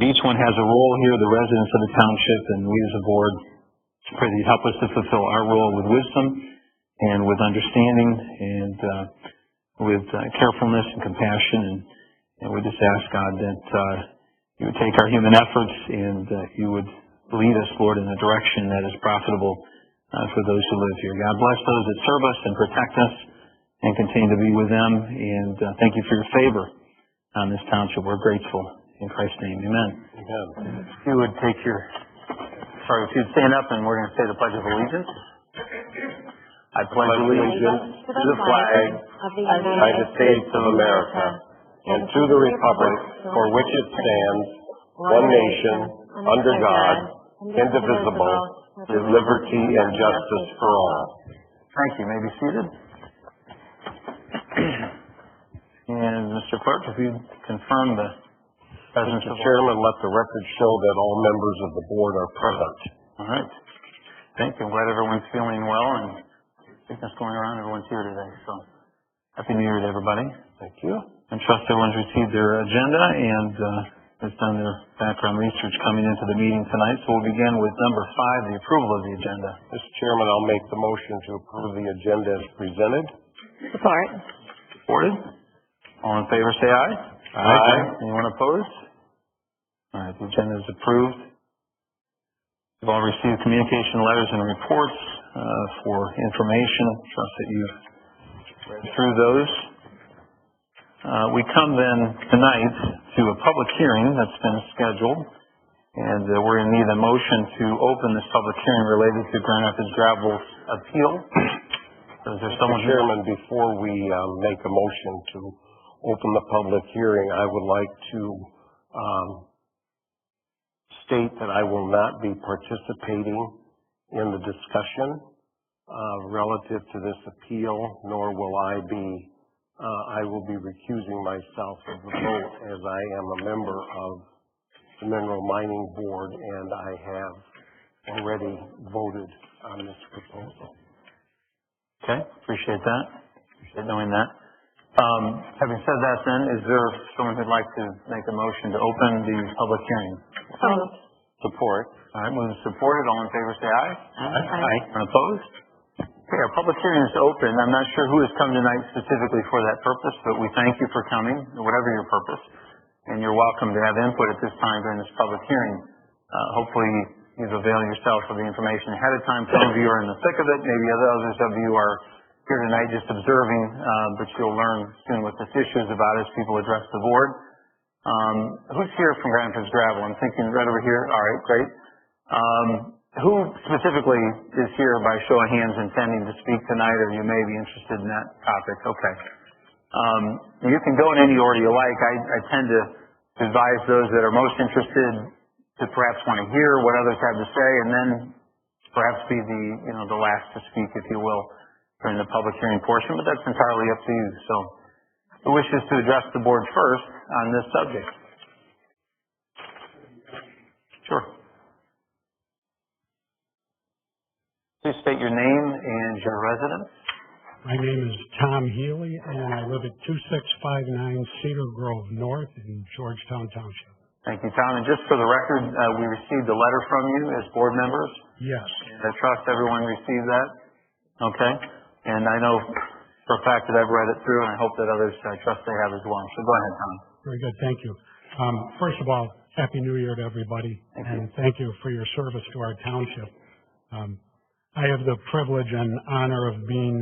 Each one has a role here, the residents of the township, and we as a board pray that you help us to fulfill our role with wisdom and with understanding and with carefulness and compassion. And we just ask, God, that you would take our human efforts and you would lead us, Lord, in a direction that is profitable for those who live here. God, bless those that serve us and protect us and continue to be with them. And thank you for your favor on this township. We're grateful. In Christ's name, amen. Amen. If you would take your, if you'd stand up and we're going to say the Pledge of Allegiance. I pledge allegiance to the flag of the United States of America and to the republic for which it stands, one nation, under God, indivisible, with liberty and justice for all. Thank you. You may be seated. And Mr. Clerk, if you confirm the presence of Chairman, let the record show that all members of the board are present. All right. Thank you. I'm glad everyone's feeling well, and I think that's going around. Everyone's here today. So, Happy New Year to everybody. Thank you. And trust everyone's received their agenda and has done their background research coming into the meeting tonight. So we'll begin with number 5, the approval of the agenda. Mr. Chairman, I'll make the motion to approve the agenda as presented. Support. Supported. All in favor, say aye. Aye. Anyone opposed? All right, the agenda is approved. You've all received communication letters and reports for information. Trust that you've read through those. We come then tonight to a public hearing that's been scheduled, and we're going to need a motion to open this public hearing related to Grand Rapids Gravel's appeal. So is there someone Mr. Chairman, before we make a motion to open the public hearing, I would like to state that I will not be participating in the discussion relative to this appeal, nor will I will be recusing myself of the vote as I am a member of the Mineral Mining Board and I have already voted on this proposal. Okay, appreciate that. Appreciate knowing that. Having said that then, is there someone who'd like to make a motion to open the public hearing? Support. All right, moving supported. All in favor say aye. Aye. Opposed? Okay, our public hearing is open. I'm not sure who has come tonight specifically for that purpose, but we thank you for coming, whatever your purpose. And you're welcome to have input at this time during this public hearing. Hopefully you've availed yourself of the information ahead of time. Some of you are in the thick of it. Maybe others of you are here tonight just observing, but you'll learn soon what this issue is about as people address the board. Who's here from Grand Rapids Gravel? I'm thinking right over here. All right, great. Who specifically is here by show of hands intending to speak tonight, or you may be interested in that topic? Okay. You can go in any order you like. I tend to advise those that are most interested to perhaps want to hear what others have to say, and then perhaps be the last to speak, if you will, during the public hearing portion. But that's entirely up to you. So, who wishes to address the board first on this subject? Sure. Please state your name and your residence. My name is Tom Healy, and I live at 2659 Cedar Grove North in Georgetown Township. Thank you, Tom. And just for the record, we received a letter from you as board members. Yes. And I trust everyone received that. Okay. And I know for a fact that I've read it through, and I hope that others, I trust they have as well. So go ahead, Tom. Very good. Thank you. First of all, Happy New Year to everybody. Thank you for your service to our township. I have the privilege and honor of being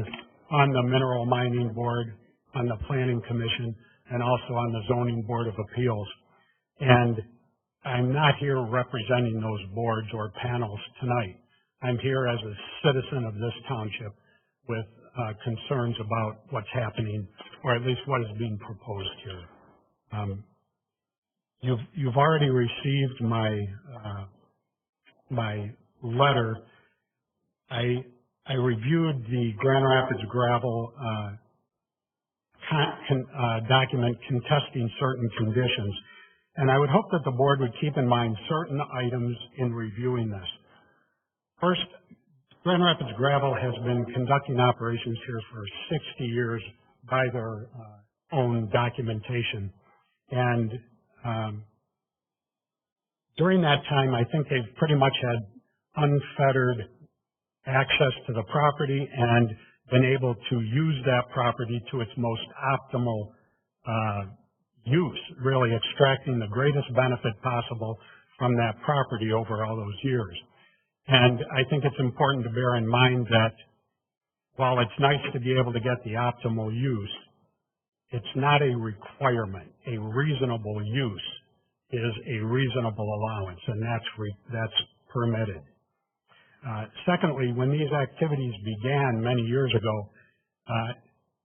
on the Mineral Mining Board, on the Planning Commission, and also on the Zoning Board of Appeals. And I'm not here representing those boards or panels tonight. I'm here as a citizen of this township with concerns about what's happening, or at least what is being proposed here. You've already received my letter. I reviewed the Grand Rapids Gravel document contesting certain conditions, and I would hope that the board would keep in mind certain items in reviewing this. First, Grand Rapids Gravel has been conducting operations here for 60 years by their own documentation, and During that time, I think they've pretty much had unfettered access to the property and been able to use that property to its most optimal use, really extracting the greatest benefit possible from that property over all those years. And I think it's important to bear in mind that while it's nice to be able to get the optimal use, it's not a requirement. A reasonable use is a reasonable allowance, and that's permitted. Secondly, when these activities began many years ago,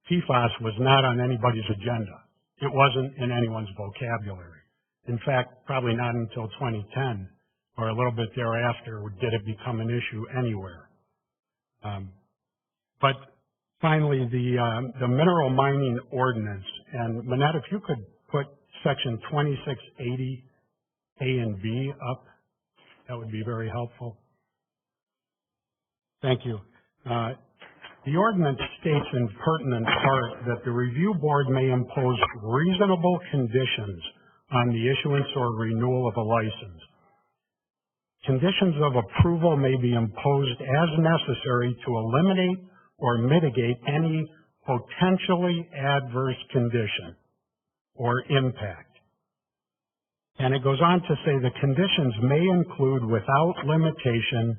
PFAS was not on anybody's agenda. It wasn't in anyone's vocabulary. In fact, probably not until 2010 or a little bit thereafter did it become an issue anywhere. But finally, the mineral mining ordinance, and Manette, if you could put section 2680 A and B up, that would be very helpful. Thank you. The ordinance states in pertinent part that the review board may impose reasonable conditions on the issuance or renewal of a license. Conditions of approval may be imposed as necessary to eliminate or mitigate any potentially adverse condition or impact. And it goes on to say the conditions may include, without limitation,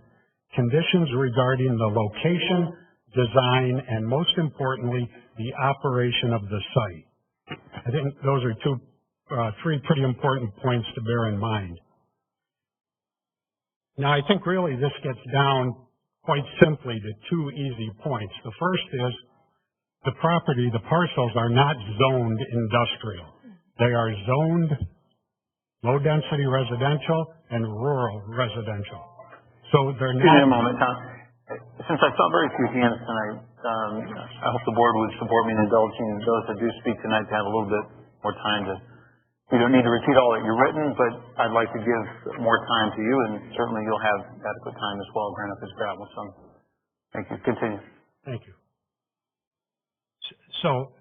conditions regarding the location, design, and most importantly, the operation of the site. I think those are three pretty important points to bear in mind. Now, I think really this gets down quite simply to two easy points. The first is the property, the parcels are not zoned industrial. They are zoned low-density residential and rural residential. So they're not... Give me a moment, Tom. Since I saw very few hands tonight, I hope the board would support me in indulging those that do speak tonight to have a little bit more time to... You don't need to repeat all that you've written, but I'd like to give more time to you, and certainly you'll have adequate time as well to grant up his gravel. So, thank you. Continue. Thank you. So,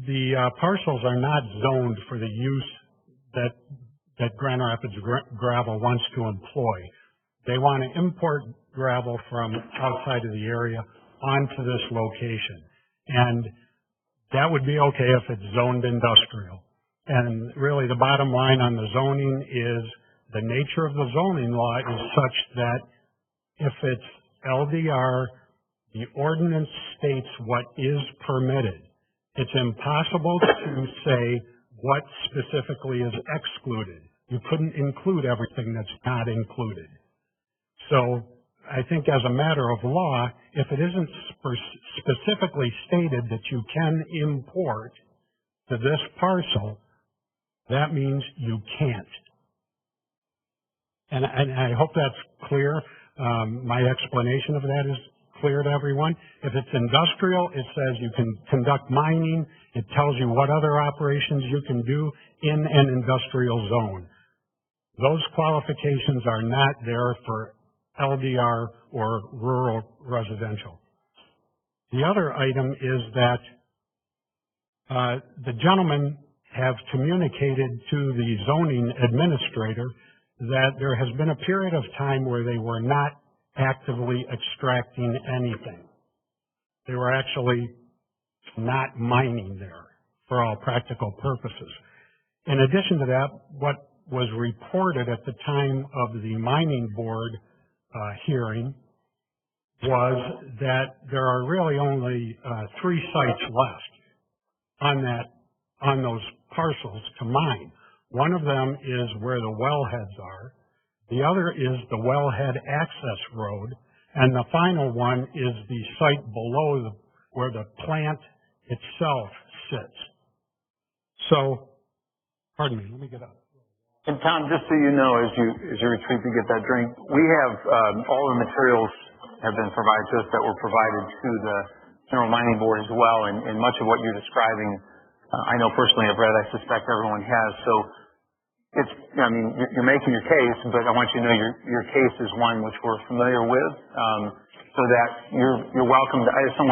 the parcels are not zoned for the use that Grand Rapids Gravel wants to employ. They want to import gravel from outside of the area onto this location. And that would be okay if it's zoned industrial. And really the bottom line on the zoning is the nature of the zoning law is such that if it's LDR, the ordinance states what is permitted. It's impossible to say what specifically is excluded. You couldn't include everything that's not included. So I think as a matter of law, if it isn't specifically stated that you can import to this parcel, that means you can't. And I hope that's clear. My explanation of that is clear to everyone. If it's industrial, it says you can conduct mining. It tells you what other operations you can do in an industrial zone. Those qualifications are not there for LDR or rural residential. The other item is that the gentlemen have communicated to the zoning administrator that there has been a period of time where they were not actively extracting anything. They were actually not mining there for all practical purposes. In addition to that, what was reported at the time of the mining board hearing was that there are really only 3 sites left on those parcels to mine. One of them is where the wellheads are. The other is the wellhead access road, and the final one is the site below where the plant itself sits. So, pardon me, let me get up. And Tom, just so you know, as you retreat to get that drink, we have all the materials have been provided to us that were provided to the Mineral Mining Board as well, and much of what you're describing, I know personally I've read, I suspect everyone has. So it's, I mean, you're making your case, but I want you to know your case is one which we're familiar with, so that you're welcome to, I don't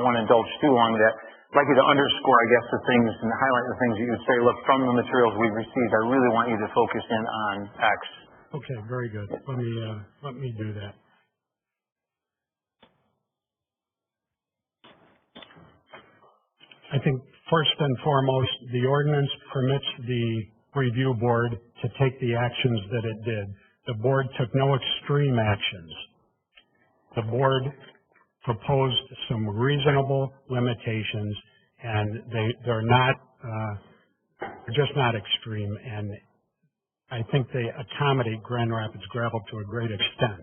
want to indulge too long with that. like you to underscore, I guess, the things and highlight the things that you would say, look, from the materials we've received, I really want you to focus in on X. Okay, very good. Let me do that. I think first and foremost, the ordinance permits the review board to take the actions that it did. The board took no extreme actions. The board proposed some reasonable limitations, and they're not just not extreme, and I think they accommodate Grand Rapids Gravel to a great extent.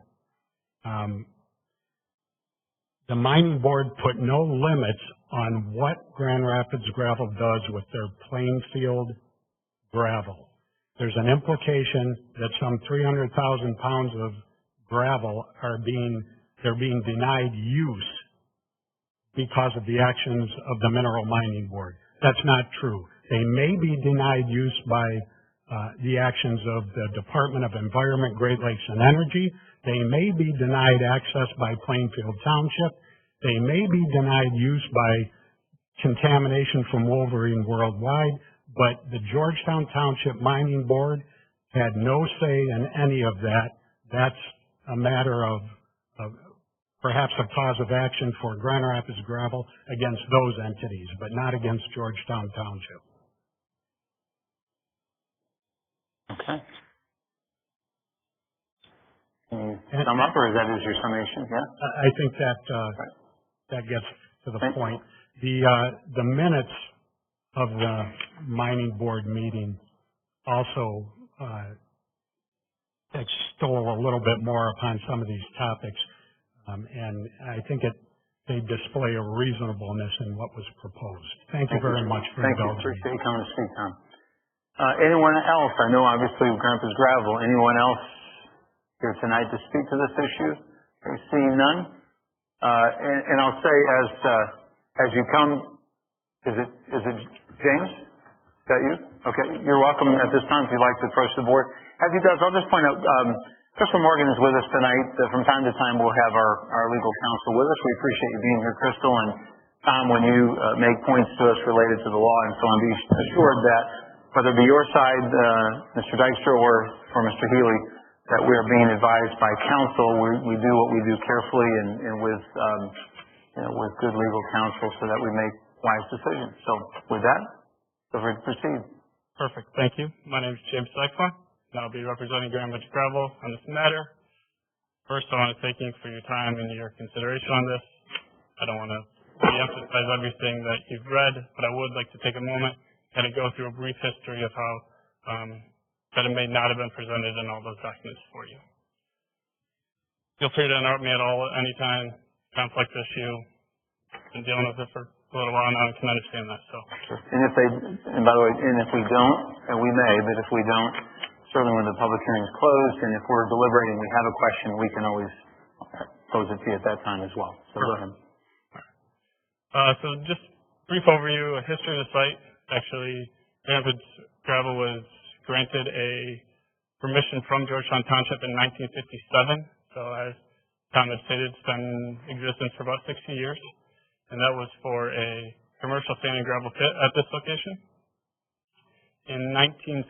The mining board put no limits on what Grand Rapids Gravel does with their plain field gravel. There's an implication that some 300,000 pounds of gravel they're being denied use because of the actions of the Mineral Mining Board. That's not true. They may be denied use by the actions of the Department of Environment, Great Lakes, and Energy. They may be denied access by Plainfield Township. They may be denied use by contamination from Wolverine Worldwide, but the Georgetown Township Mining Board had no say in any of that. That's a matter of perhaps a cause of action for Grand Rapids Gravel against those entities, but not against Georgetown Township. Okay. Can you sum up, or is that your summation? Yeah? I think that gets to the point. The minutes of the mining board meeting also extol a little bit more upon some of these topics, and I think they display a reasonableness in what was proposed. Thank you very much for indulging. Thank you. Appreciate you coming to speak, Tom. Anyone else? I know obviously Grand Rapids Gravel. Anyone else here tonight to speak to this issue? I see none. And I'll say as you come, is it James? Is that you? Okay, you're welcome at this time if you'd like to approach the board. As he does, I'll just point out, Crystal Morgan is with us tonight. From time to time, we'll have our legal counsel with us. We appreciate you being here, Crystal, and Tom, when you make points to us related to the law and so on, be assured that whether it be your side, Mr. Dykstra, or Mr. Healy, that we are being advised by counsel. We do what we do carefully and with good legal counsel so that we make wise decisions. So with that, feel free to proceed. Perfect. Thank you. My name is James Dykstra, and I'll be representing Grand Rapids Gravel on this matter. First, I want to thank you for your time and your consideration on this. I don't want to re-emphasize everything that you've read, but I would like to take a moment and go through a brief history of how that it may not have been presented in all those documents for you. Feel free to interrupt me at all at any time. Complex issue. Been dealing with it for a little while now and can understand that. So. Sure. And by the way, and if we don't, and we may, but if we don't, certainly when the public hearing is closed, and if we're deliberating, we have a question, we can always pose it to you at that time as well. So go ahead. So just brief overview, a history of the site. Actually, Grand Rapids Gravel was granted a permission from Georgetown Township in 1957. So as Tom had stated, it's been in existence for about 60 years. And that was for a commercial sand and gravel pit at this location. In 1979,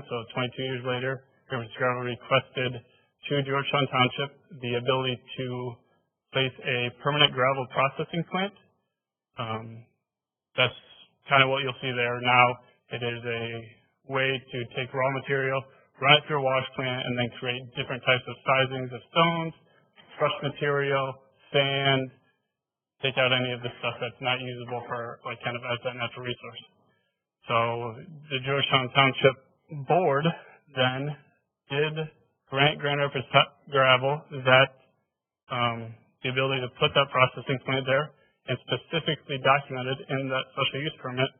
so 22 years later, Grand Rapids Gravel requested to Georgetown Township the ability to place a permanent gravel processing plant. That's kind of what you'll see there now. It is a way to take raw material, run it through a wash plant, and then create different types of sizings of stones, crushed material, sand, take out any of the stuff that's not usable for like kind of as that natural resource. So the Georgetown Township Board then did grant Grand Rapids Gravel that the ability to put that processing plant there, and specifically documented in that special use permit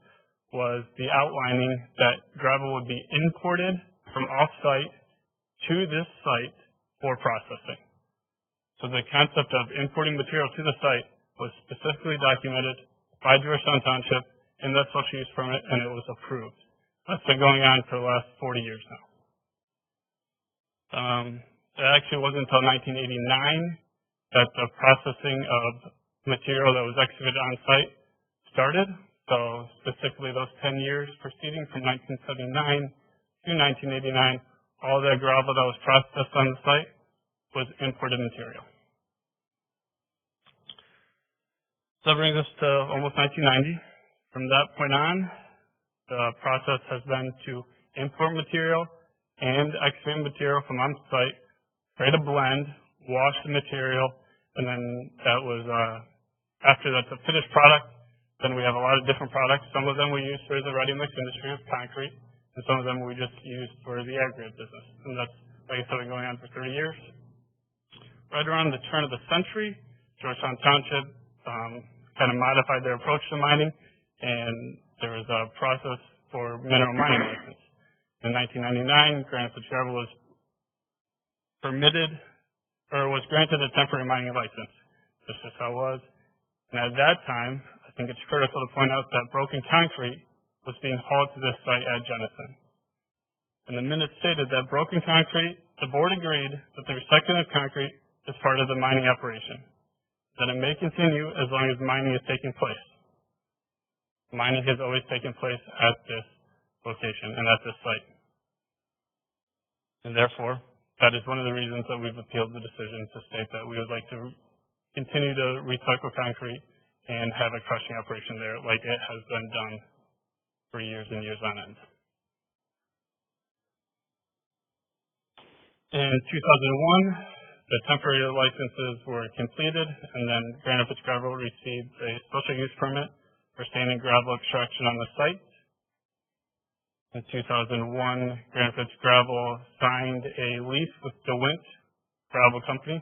was the outlining that gravel would be imported from off-site to this site for processing. So the concept of importing material to the site was specifically documented by Georgetown Township in that special use permit, and it was approved. That's been going on for the last 40 years now. It actually wasn't until 1989 that the processing of material that was excavated on site started. So specifically those 10 years preceding from 1979 to 1989, all the gravel that was processed on the site was imported material. So that brings us to almost 1990. From that point on, the process has been to import material and excavate material from on site, create a blend, wash the material, and then that was, after that's a finished product, then we have a lot of different products. Some of them we use for the ready-mix industry of concrete, and some of them we just use for the aggregate business. And that's, like I said, been going on for 30 years. Right around the turn of the century, Georgetown Township kind of modified their approach to mining, and there was a process for mineral mining license. In 1999, granite gravel was permitted, or was granted a temporary mining license. This is how it was. And at that time, I think it's critical to point out that broken concrete was being hauled to this site at Genesee. And the minutes stated that broken concrete, the board agreed that the recycling of concrete is part of the mining operation, that it may continue as long as mining is taking place. Mining has always taken place at this location and at this site. And therefore, that is one of the reasons that we've appealed the decision to state that we would like to continue to recycle concrete and have a crushing operation there like it has been done for years and years on end. In 2001, the temporary licenses were completed, and then Granite Pitch Gravel received a special use permit for sand and gravel extraction on the site. In 2001, Granite Pitch Gravel signed a lease with DeWint Gravel Company,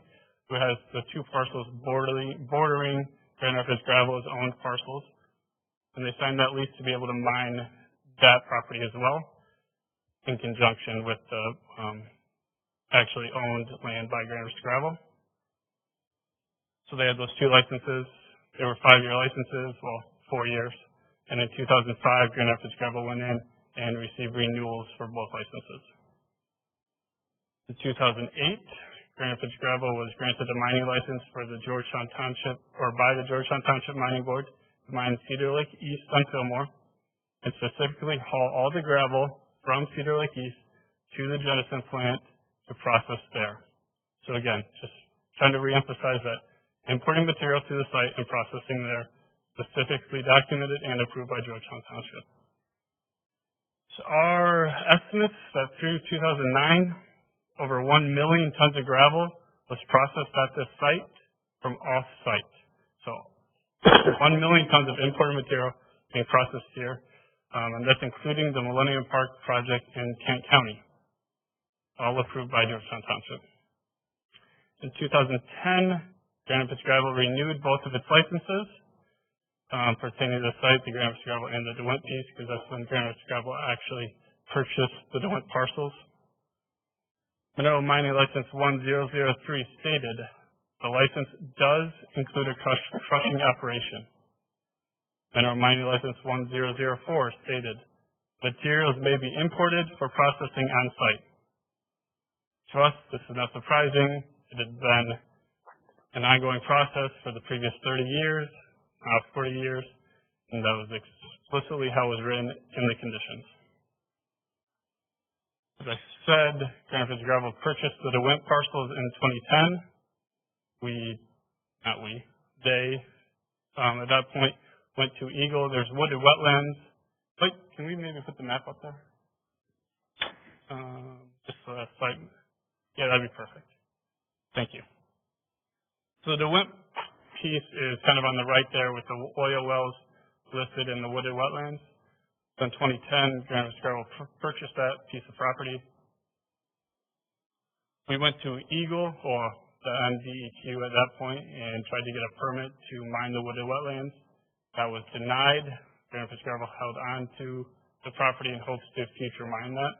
who has the two parcels bordering Granite Pitch Gravel's owned parcels. And they signed that lease to be able to mine that property as well, in conjunction with the actually owned land by Granite Pitch Gravel. So they had those two licenses. They were 5-year licenses, well, 4 years. And in 2005, Granite Pitch Gravel went in and received renewals for both licenses. In 2008, Granite Pitch Gravel was granted a mining license for the Georgetown Township, or by the Georgetown Township Mining Board, to mine Cedar Lake East on Fillmore, and specifically haul all the gravel from Cedar Lake East to the Genesee plant to process there. So again, just trying to reemphasize that importing material to the site and processing there, specifically documented and approved by Georgetown Township. So our estimates that through 2009, over 1 million tons of gravel was processed at this site from off-site. So 1 million tons of imported material being processed here, and that's including the Millennium Park project in Kent County, all approved by Georgetown Township. In 2010, Granite Pitch Gravel renewed both of its licenses pertaining to the site, the Granite Pitch Gravel and the DeWint piece, because that's when Granite Pitch Gravel actually purchased the DeWint parcels. Mineral Mining License 1003 stated, the license does include a crushing operation. Mineral Mining License 1004 stated, materials may be imported for processing on site. To us, this is not surprising. It has been an ongoing process for the previous 30 years, 40 years, and that was explicitly how it was written in the conditions. As I said, Granite Pitch Gravel purchased the DeWint parcels in 2010. They, at that point, went to Eagle. There's wooded wetlands. Wait, can we maybe put the map up there? Just so that site. Yeah, that'd be perfect. Thank you. So the DeWint piece is kind of on the right there with the oil wells listed in the wooded wetlands. So in 2010, Granite Pitch Gravel purchased that piece of property. We went to Eagle, or the NDEQ at that point, and tried to get a permit to mine the wooded wetlands. That was denied. Granite Pitch Gravel held on to the property in hopes to future mine that.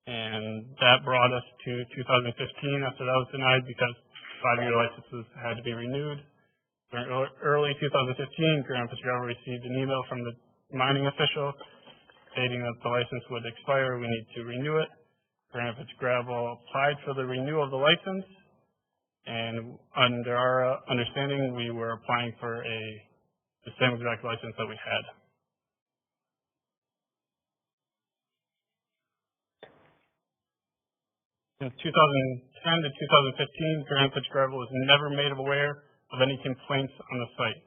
And that brought us to 2015 after that was denied because 5-year licenses had to be renewed. During early 2015, Granite Pitch Gravel received an email from the mining official stating that the license would expire, we need to renew it. Granite Pitch Gravel applied for the renewal of the license. And under our understanding, we were applying for the same exact license that we had. In 2010 to 2015, Grand Pitch Gravel was never made aware of any complaints on the site.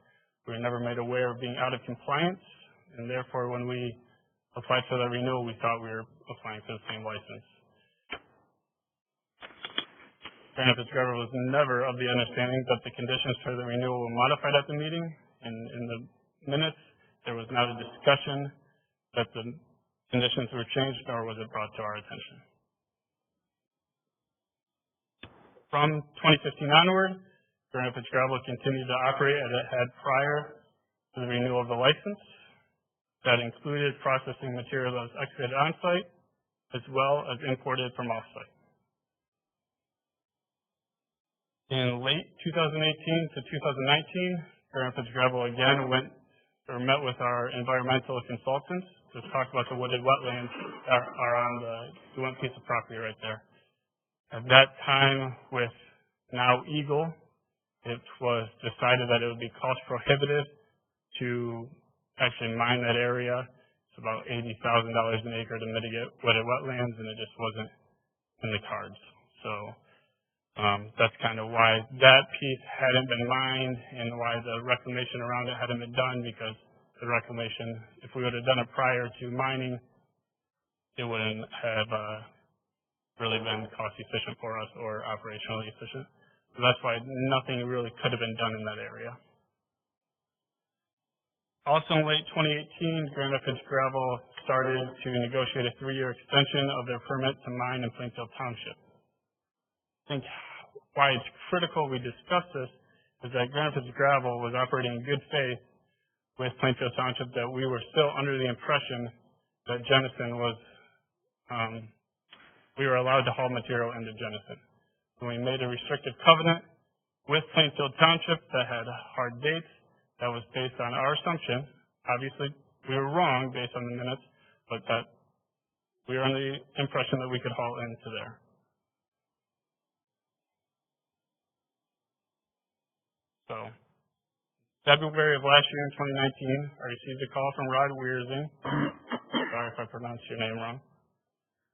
We were never made aware of being out of compliance, and therefore when we applied for that renewal, we thought we were applying for the same license. Grand Pitch Gravel was never of the understanding that the conditions for the renewal were modified at the meeting, and in the minutes, there was not a discussion that the conditions were changed, nor was it brought to our attention. From 2015 onward, Grand Pitch Gravel continued to operate as it had prior to the renewal of the license. That included processing material that was excavated on-site, as well as imported from off-site. In late 2018 to 2019, Grand Pitch Gravel again met with our environmental consultants to talk about the wooded wetlands that are on the one piece of property right there. At that time, with now Eagle, it was decided that it would be cost prohibitive to actually mine that area. It's about $80,000 an acre to mitigate wooded wetlands, and it just wasn't in the cards. So that's kind of why that piece hadn't been mined and why the reclamation around it hadn't been done, because the reclamation, if we would have done it prior to mining, it wouldn't have really been cost efficient for us or operationally efficient. So that's why nothing really could have been done in that area. Also in late 2018, Grand Pitch Gravel started to negotiate a 3-year extension of their permit to mine in Plainfield Township. I think why it's critical we discuss this is that Grand Pitch Gravel was operating in good faith with Plainfield Township, that we were still under the impression that Jenison was we were allowed to haul material into Jenison. When we made a restrictive covenant with Plainfield Township that had hard dates, that was based on our assumption. Obviously, we were wrong based on the minutes, but that we were under the impression that we could haul into there. So, February of last year in 2019, I received a call from Rod Wiersing. Sorry if I pronounced your name wrong.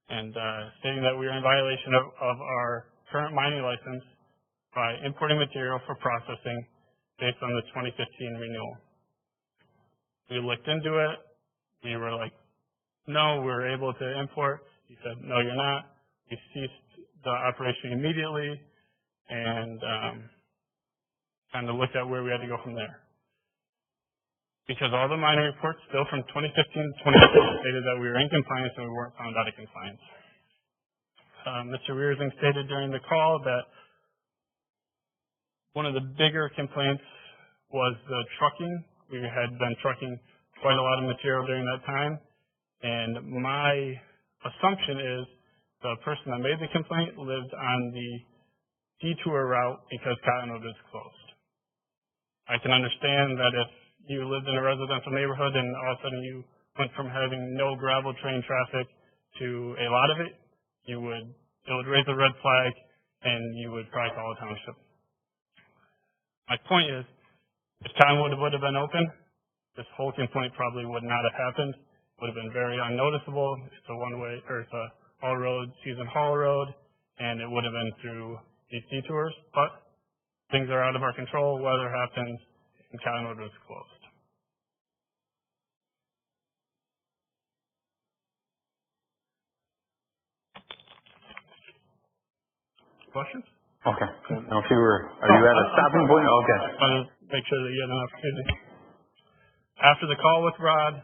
And stating that we were in violation of our current mining license by importing material for processing based on the 2015 renewal. We looked into it. We were like, no, we're able to import. He said, no, you're not. We ceased the operation immediately and kind of looked at where we had to go from there. Because all the mining reports still from 2015 to 2016 stated that we were in compliance and we weren't found out of compliance. Mr. Wiersing stated during the call that one of the bigger complaints was the trucking. We had been trucking quite a lot of material during that time, and my assumption is the person that made the complaint lived on the detour route because Cottonwood is closed. I can understand that if you lived in a residential neighborhood and all of a sudden you went from having no gravel train traffic to a lot of it, it would raise a red flag and you would probably call a township. My point is, if Cottonwood would have been open, this whole complaint probably would not have happened. It would have been very unnoticeable. It's a one-way, or it's a haul road, season haul road, and it would have been through these detours. But things are out of our control. Weather happens, and Cottonwood was closed. Questions? Okay. Now, if you are you at a stopping point? Okay. I want to make sure that you had an opportunity. After the call with Rod,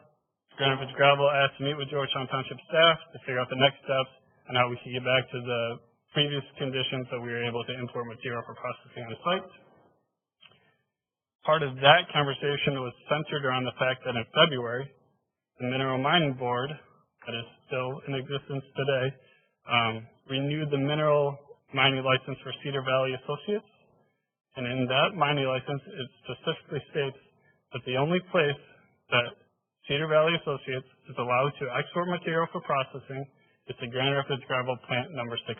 Grand Pitch Gravel asked to meet with Georgetown Township staff to figure out the next steps and how we could get back to the previous conditions that we were able to import material for processing on the site. Part of that conversation was centered around the fact that in February, the Mineral Mining Board, that is still in existence today, renewed the mineral mining license for Cedar Valley Associates. And in that mining license, it specifically states that the only place that Cedar Valley Associates is allowed to export material for processing is the Grand Rapids Gravel Plant number 16.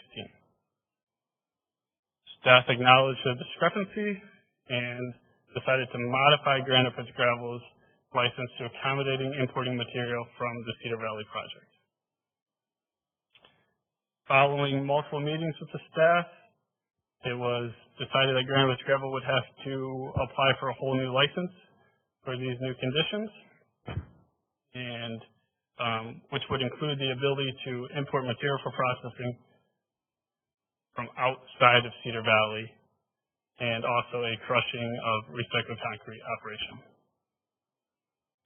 Staff acknowledged the discrepancy and decided to modify Grand Rapids Gravel's license to accommodating importing material from the Cedar Valley project. Following multiple meetings with the staff, it was decided that Grand Rapids Gravel would have to apply for a whole new license for these new conditions, and which would include the ability to import material for processing from outside of Cedar Valley, and also a crushing of recycled concrete operation.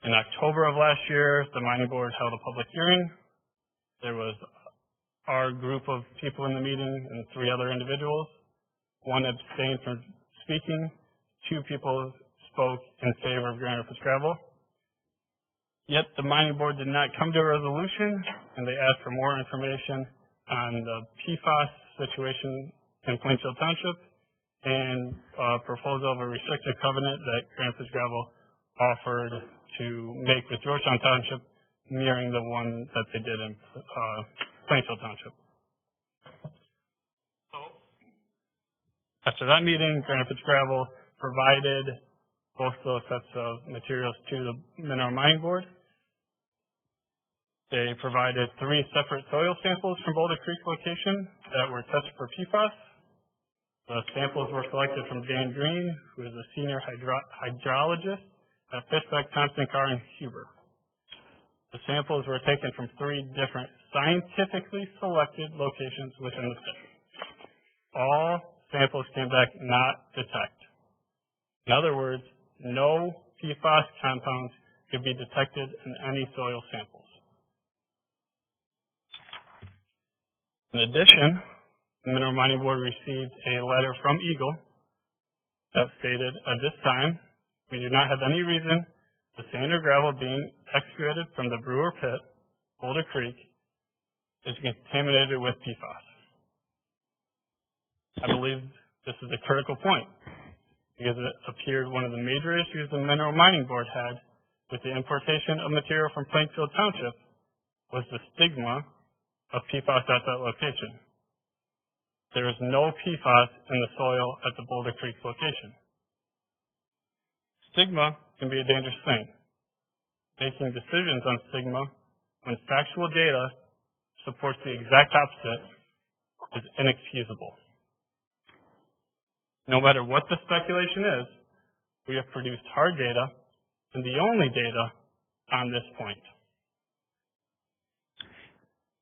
In October of last year, the mining board held a public hearing. There was our group of people in the meeting and 3 other individuals. 1 abstained from speaking. 2 people spoke in favor of Grand Rapids Gravel. Yet the mining board did not come to a resolution, and they asked for more information on the PFAS situation in Plainfield Township and a proposal of a restricted covenant that Grand Rapids Gravel offered to make with Georgetown Township, mirroring the one that they did in Plainfield Township. So, after that meeting, Grand Rapids Gravel provided both those sets of materials to the Mineral Mining Board. They provided 3 separate soil samples from Boulder Creek location that were tested for PFAS. The samples were selected from Dan Green, who is a senior hydrologist at Fishbeck, Thompson, Carr, and Huber. The samples were taken from 3 different scientifically selected locations within the state. All samples came back not detect. In other words, no PFAS compounds could be detected in any soil samples. In addition, the Mineral Mining Board received a letter from Eagle that stated, at this time, we do not have any reason the sand or gravel being excavated from the Brewer Pit, Boulder Creek, is contaminated with PFAS. I believe this is a critical point because it appeared one of the major issues the Mineral Mining Board had with the importation of material from Plainfield Township was the stigma of PFAS at that location. There is no PFAS in the soil at the Boulder Creek location. Stigma can be a dangerous thing. Making decisions on stigma when factual data supports the exact opposite is inexcusable. No matter what the speculation is, we have produced hard data and the only data on this point.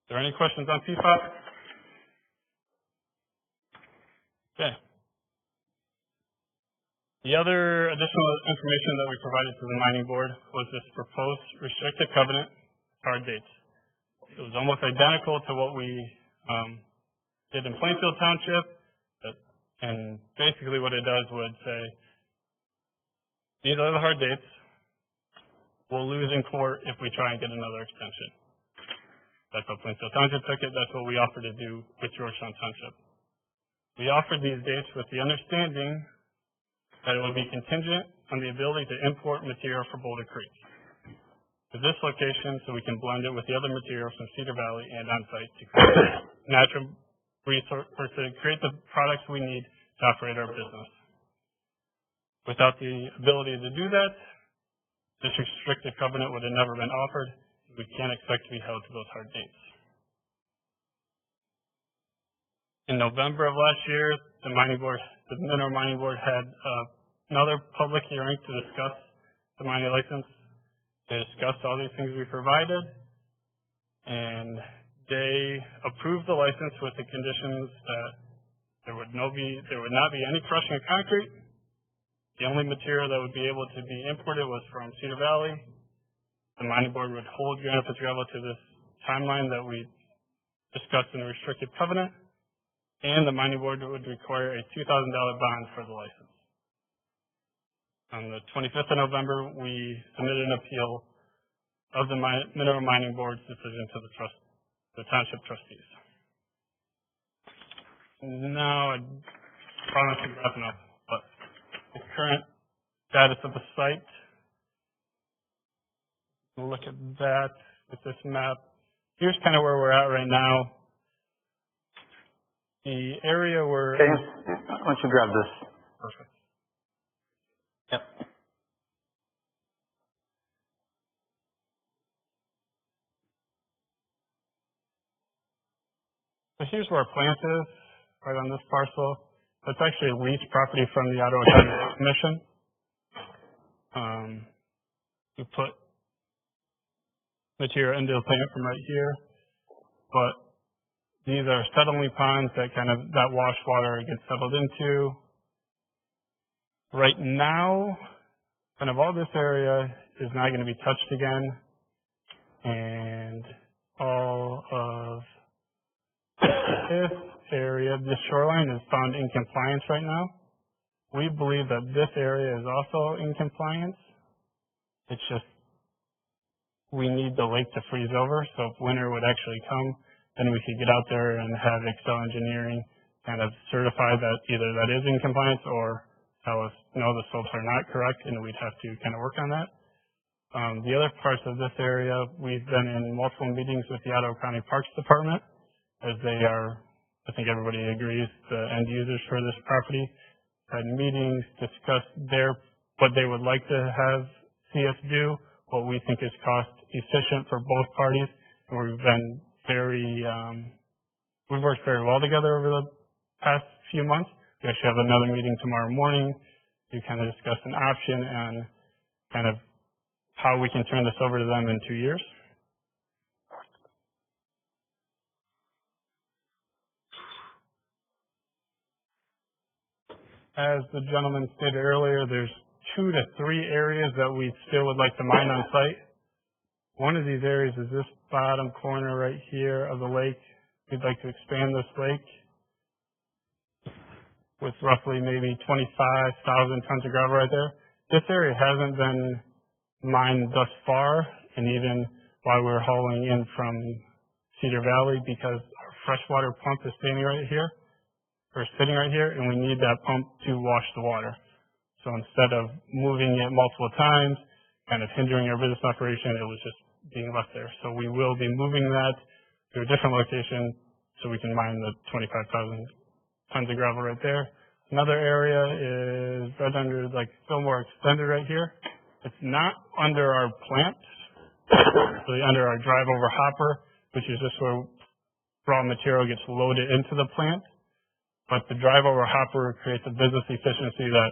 Are there any questions on PFAS? Okay. The other additional information that we provided to the mining board was this proposed restricted covenant hard dates. It was almost identical to what we did in Plainfield Township, and basically what it does would say, these are the hard dates. We'll lose in court if we try and get another extension. That's how Plainfield Township took it. That's what we offered to do with Georgetown Township. We offered these dates with the understanding that it would be contingent on the ability to import material for Boulder Creek to this location so we can blend it with the other materials from Cedar Valley and on-site to create natural resource, or to create the products we need to operate our business. Without the ability to do that, this restricted covenant would have never been offered. We can't expect to be held to those hard dates. In November of last year, the Mineral Mining Board had another public hearing to discuss the mining license. They discussed all these things we provided, and they approved the license with the conditions that there would not be any crushing of concrete. The only material that would be able to be imported was from Cedar Valley. The mining board would hold Grand Rapids Gravel to this timeline that we discussed in the restricted covenant, and the mining board would require a $2,000 bond for the license. On the 25th of November, we submitted an appeal of the Mineral Mining Board's decision to the township trustees. Now, I promise I'm wrapping up, but the current status of the site. We'll look at that with this map. Here's kind of where we're at right now. The area where... Okay, why don't you grab this? Perfect. Yep. So here's where our plant is, right on this parcel. That's actually a leased property from the Ottawa County Commission. We put material into the plant from right here, but these are settling ponds that that wash water gets settled into. Right now, all this area is not going to be touched again, and all of this area, this shoreline, is found in compliance right now. We believe that this area is also in compliance. It's just we need the lake to freeze over, so if winter would actually come, then we could get out there and have Excel Engineering certify that either that is in compliance or tell us, no, the slopes are not correct, and we'd have to work on that. The other parts of this area, we've been in multiple meetings with the Ottawa County Parks Department, as they are, I think everybody agrees, the end users for this property. Had meetings, discussed what they would like to have CS do, what we think is cost efficient for both parties, and we've been we've worked very well together over the past few months. We actually have another meeting tomorrow morning to discuss an option and how we can turn this over to them in 2 years. As the gentleman stated earlier, there's 2 to 3 areas that we still would like to mine on site. One of these areas is this bottom corner right here of the lake. We'd like to expand this lake with roughly maybe 25,000 tons of gravel right there. This area hasn't been mined thus far, and even while we're hauling in from Cedar Valley, because our freshwater pump is sitting right here, and we need that pump to wash the water. So instead of moving it multiple times, hindering our business operation, it was just being left there. So we will be moving that to a different location so we can mine the 25,000 tons of gravel right there. Another area is right under Fillmore Extended right here. It's not under our plant, it's really under our drive over hopper, which is just where raw material gets loaded into the plant. But the drive over hopper creates a business efficiency that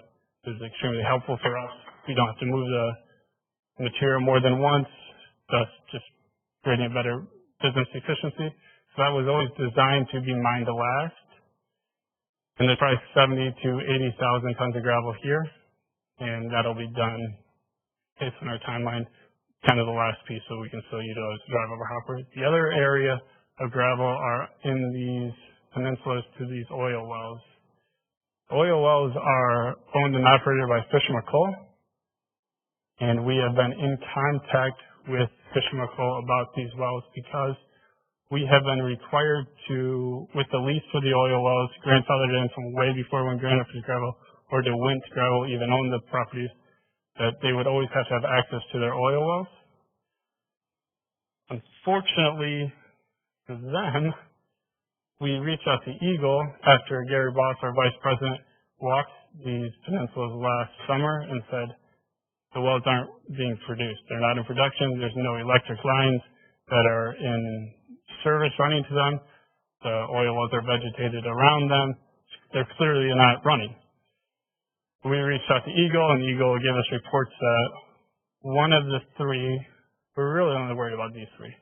is extremely helpful for us. We don't have to move the material more than once, thus just creating a better business efficiency. So that was always designed to be mined to last. And there's probably 70 to 80,000 tons of gravel here, and that'll be done based on our timeline, the last piece, so we can still utilize the drive over hopper. The other area of gravel are in these peninsulas to these oil wells. Oil wells are owned and operated by Fish and McColl, and we have been in contact with Fish and McColl about these wells because we have been required to, with the lease for the oil wells, grandfathered in from way before when Granite for gravel or DeWint Gravel even owned the properties, that they would always have to have access to their oil wells. Unfortunately for them, we reached out to Eagle after Gary Boss, our vice president, walked these peninsulas last summer and said, the wells aren't being produced. They're not in production. There's no electric lines that are in service running to them. The oil wells are vegetated around them. They're clearly not running. We reached out to Eagle, and Eagle gave us reports that one of the 3, we're really only worried about these 3.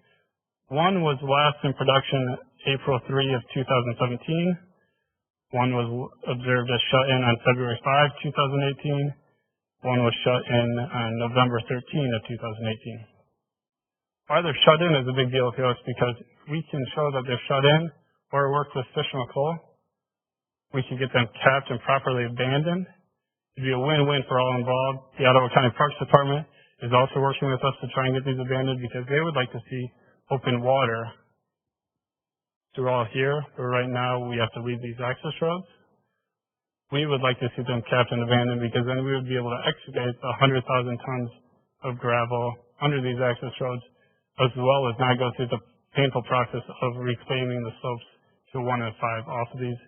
One was last in production April 3 of 2017. One was observed as shut in on February 5, 2018. One was shut in on November 13 of 2018. Why they're shut in is a big deal to us because if we can show that they're shut in or work with Fish and McColl, we can get them capped and properly abandoned. It'd be a win-win for all involved. The Ottawa County Parks Department is also working with us to try and get these abandoned because they would like to see open water through all here, but right now we have to leave these access roads. We would like to see them capped and abandoned because then we would be able to excavate 100,000 tons of gravel under these access roads, as well as not go through the painful process of reclaiming the slopes to 1 in 5 off of these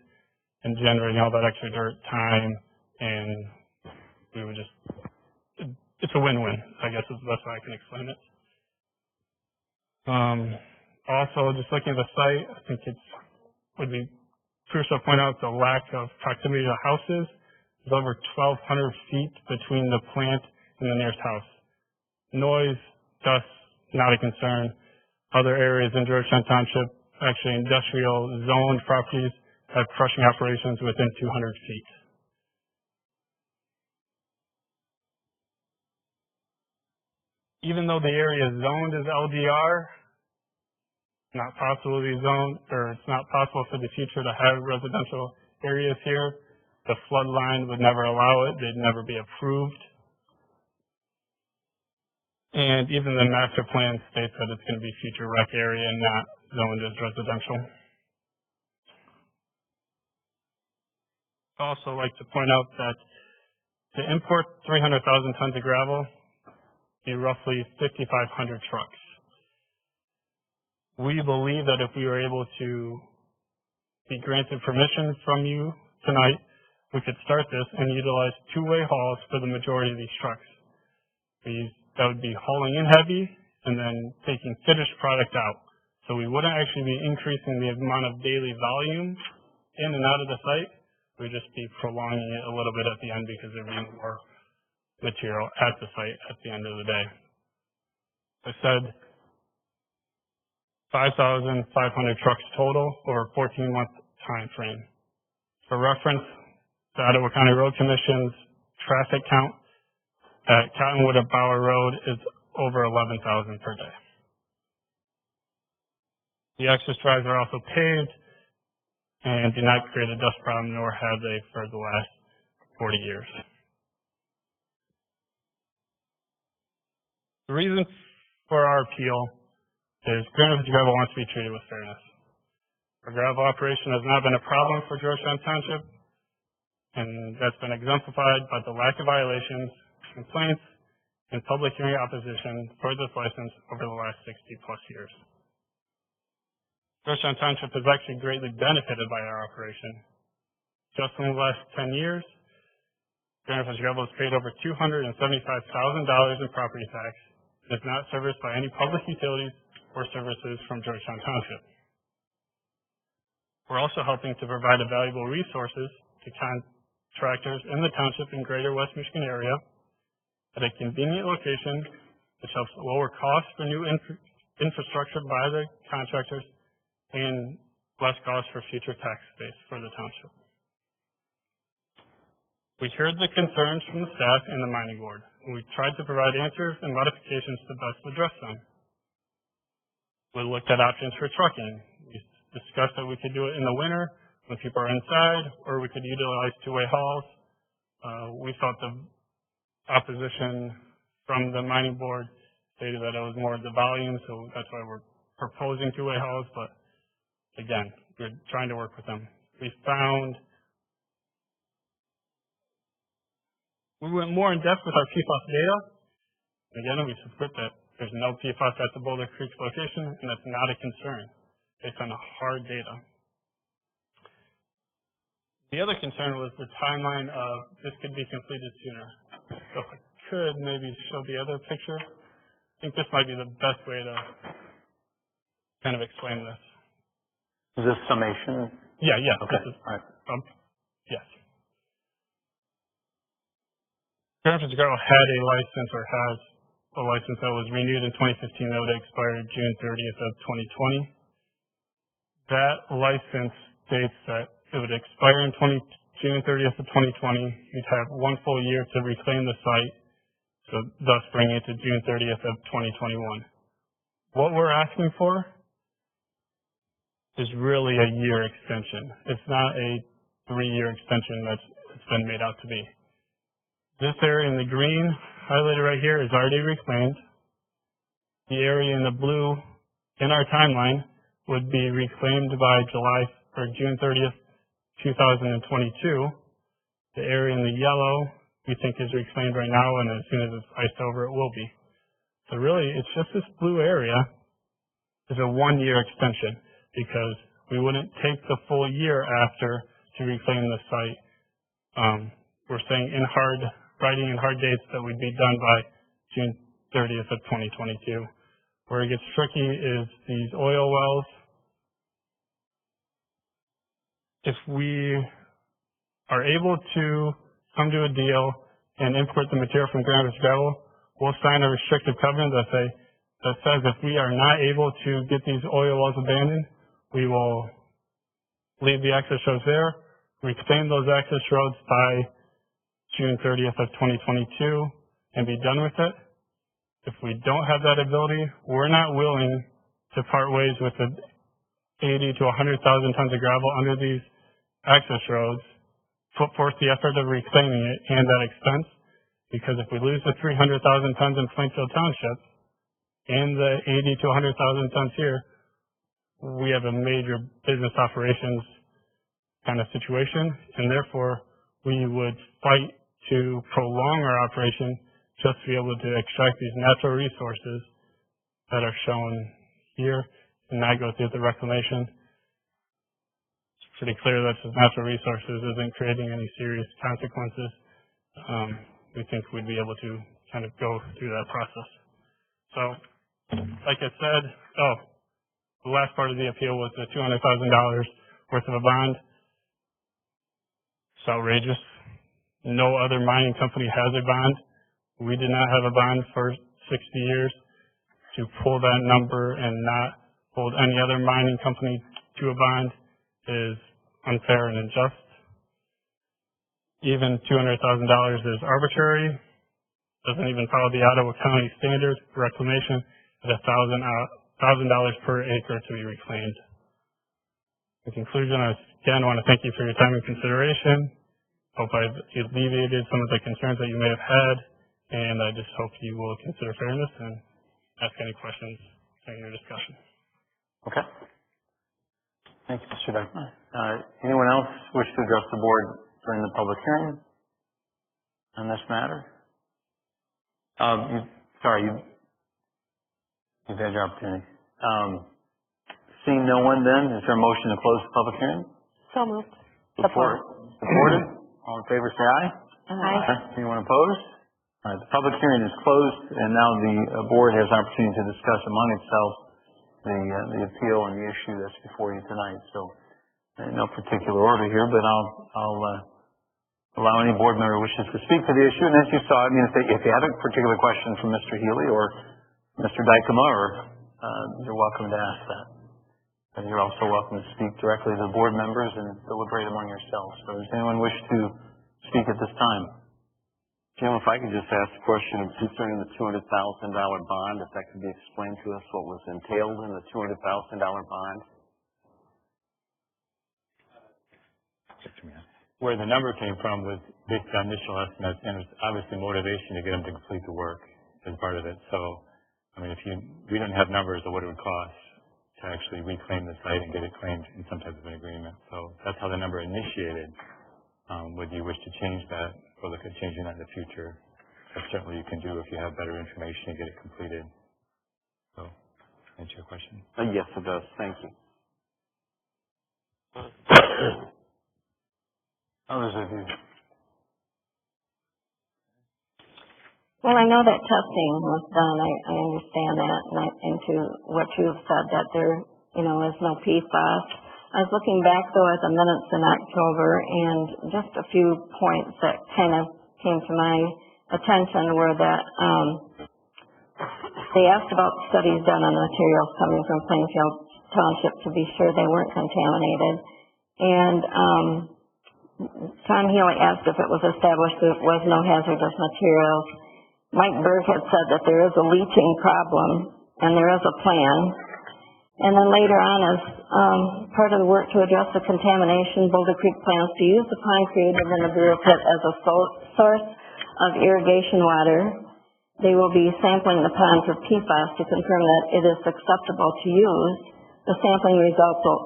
and generating all that extra dirt time, and we would just, it's a win-win, I guess is the best way I can explain it. Also, just looking at the site, I think would be crucial to point out the lack of proximity to houses. There's over 1,200 feet between the plant and the nearest house. Noise, dust, not a concern. Other areas in Georgetown Township, actually industrial zoned properties, have crushing operations within 200 feet. Even though the area is zoned as LDR, not possible to be zoned, or it's not possible for the future to have residential areas here. The flood line would never allow it. They'd never be approved. And even the master plan states that it's going to be future rec area and not zoned as residential. I'd also like to point out that to import 300,000 tons of gravel, be roughly 5,500 trucks. We believe that if we were able to be granted permission from you tonight, we could start this and utilize two-way hauls for the majority of these trucks. That would be hauling in heavy and then taking finished product out. So we wouldn't actually be increasing the amount of daily volume in and out of the site. We'd just be prolonging it a little bit at the end because there'd be more material at the site at the end of the day. I said 5,500 trucks total over a 14-month time frame. For reference, the Ottawa County Road Commission's traffic count at Cottonwood and Bauer Road is over 11,000 per day. The access drives are also paved and do not create a dust problem, nor have they for the last 40 years. The reason for our appeal is Grand Rapids Gravel wants to be treated with fairness. Our gravel operation has not been a problem for Georgetown Township, and that's been exemplified by the lack of violations, complaints, and public hearing opposition for this license over the last 60-plus years. Georgetown Township has actually greatly benefited by our operation. Just in the last 10 years, Grand Rapids Gravel has paid over $275,000 in property tax and is not serviced by any public utilities or services from Georgetown Township. We're also helping to provide valuable resources to contractors in the township and greater West Michigan area at a convenient location, which helps lower costs for new infrastructure by the contractors and less costs for future tax base for the township. We heard the concerns from the staff and the mining board, and we tried to provide answers and modifications to best address them. We looked at options for trucking. We discussed that we could do it in the winter when people are inside, or we could utilize two-way hauls. We thought the opposition from the mining board stated that it was more the volume, so that's why we're proposing two-way hauls, but again, we're trying to work with them. We went more in depth with our PFAS data. Again, we submit that there's no PFAS at the Boulder Creek location, and that's not a concern based on the hard data. The other concern was the timeline of this could be completed sooner. So if I could maybe show the other picture, I think this might be the best way to kind of explain this. Is this summation? Yeah. Okay. All right. Yes. Grand Rapids Gravel had a license, or has a license that was renewed in 2015 that would expire June 30th of 2020. That license states that it would expire in June 30th of 2020. You'd have 1 full year to reclaim the site, so thus bringing it to June 30th of 2021. What we're asking for is really a year extension. It's not a 3-year extension that's been made out to be. This area in the green highlighted right here is already reclaimed. The area in the blue in our timeline would be reclaimed by June 30th, 2022. The area in the yellow we think is reclaimed right now, and as soon as it's iced over, it will be. So really, it's just this blue area is a 1-year extension because we we wouldn't take the full year after to reclaim the site. We're saying writing in hard dates that we'd be done by June 30th of 2022. Where it gets tricky is these oil wells. If we are able to come to a deal and import the material from Grand Rapids Gravel, we'll sign a restrictive covenant that says if we are not able to get these oil wells abandoned, we will leave the access roads there, reclaim those access roads by June 30th of 2022 and be done with it. If we don't have that ability, we're not willing to part ways with the 80 to 100,000 tons of gravel under these access roads, put forth the effort of reclaiming it and that expense, because if we lose the 300,000 tons in Plainfield Township and the 80 to 100,000 tons here, we have a major business operations kind of situation, and therefore we would fight to prolong our operation just to be able to extract these natural resources that are shown here and not go through the reclamation. It's pretty clear that the natural resources isn't creating any serious consequences. We think we'd be able to kind of go through that process. So, like I said, the last part of the appeal was the $200,000 worth of a bond. It's outrageous. No other mining company has a bond. We did not have a bond for 60 years. To pull that number and not hold any other mining company to a bond is unfair and unjust. Even $200,000 is arbitrary. Doesn't even follow the Ottawa County standard for reclamation at $1,000 per acre to be reclaimed. In conclusion, I again want to thank you for your time and consideration. Hope I've alleviated some of the concerns that you may have had, and I just hope you will consider fairness and ask any questions during your discussion. Okay. Thank you, Mr. Dyckman. Anyone else wish to address the board during the public hearing on this matter? You've had your opportunity. Seeing no one then, is there a motion to close the public hearing? So moved. Supported? All in favor, say aye. Aye. Anyone opposed? All right, the public hearing is closed, and now the board has an opportunity to discuss among itself the appeal and the issue that's before you tonight. So, in no particular order here, but I'll allow any board member who wishes to speak to the issue. And as you saw, I mean, if you have a particular question from Mr. Healy or Mr. Dykema, you're welcome to ask that. And you're also welcome to speak directly to the board members and deliberate among yourselves. So does anyone wish to speak at this time? Jim, if I could just ask a question concerning the $200,000 bond, if that could be explained to us, what was entailed in the $200,000 bond? Where the number came from was based on initial estimates, and it's obviously motivation to get them to complete the work as part of it. So, I mean, we don't have numbers of what it would cost to actually reclaim the site and get it claimed in some type of an agreement. So that's how the number initiated. Whether you wish to change that or look at changing that in the future, that certainly you can do if you have better information and get it completed. So, answer your question? Yes, it does. Thank you. Others of you? Well, I know that testing was done. I understand that, and to what you've said, that there, is no PFAS. I was looking back, though, at the minutes in October, and just a few points that kind of came to my attention were that they asked about studies done on materials coming from Plainfield Township to be sure they weren't contaminated. And Tom Healy asked if it was established that there was no hazardous materials. Mike Berg had said that there is a leaching problem and there is a plan. And then later on, as part of the work to address the contamination, Boulder Creek plans to use the pond created in the Brewer Pit as a source of irrigation water. They will be sampling the pond for PFAS to confirm that it is acceptable to use. The sampling results will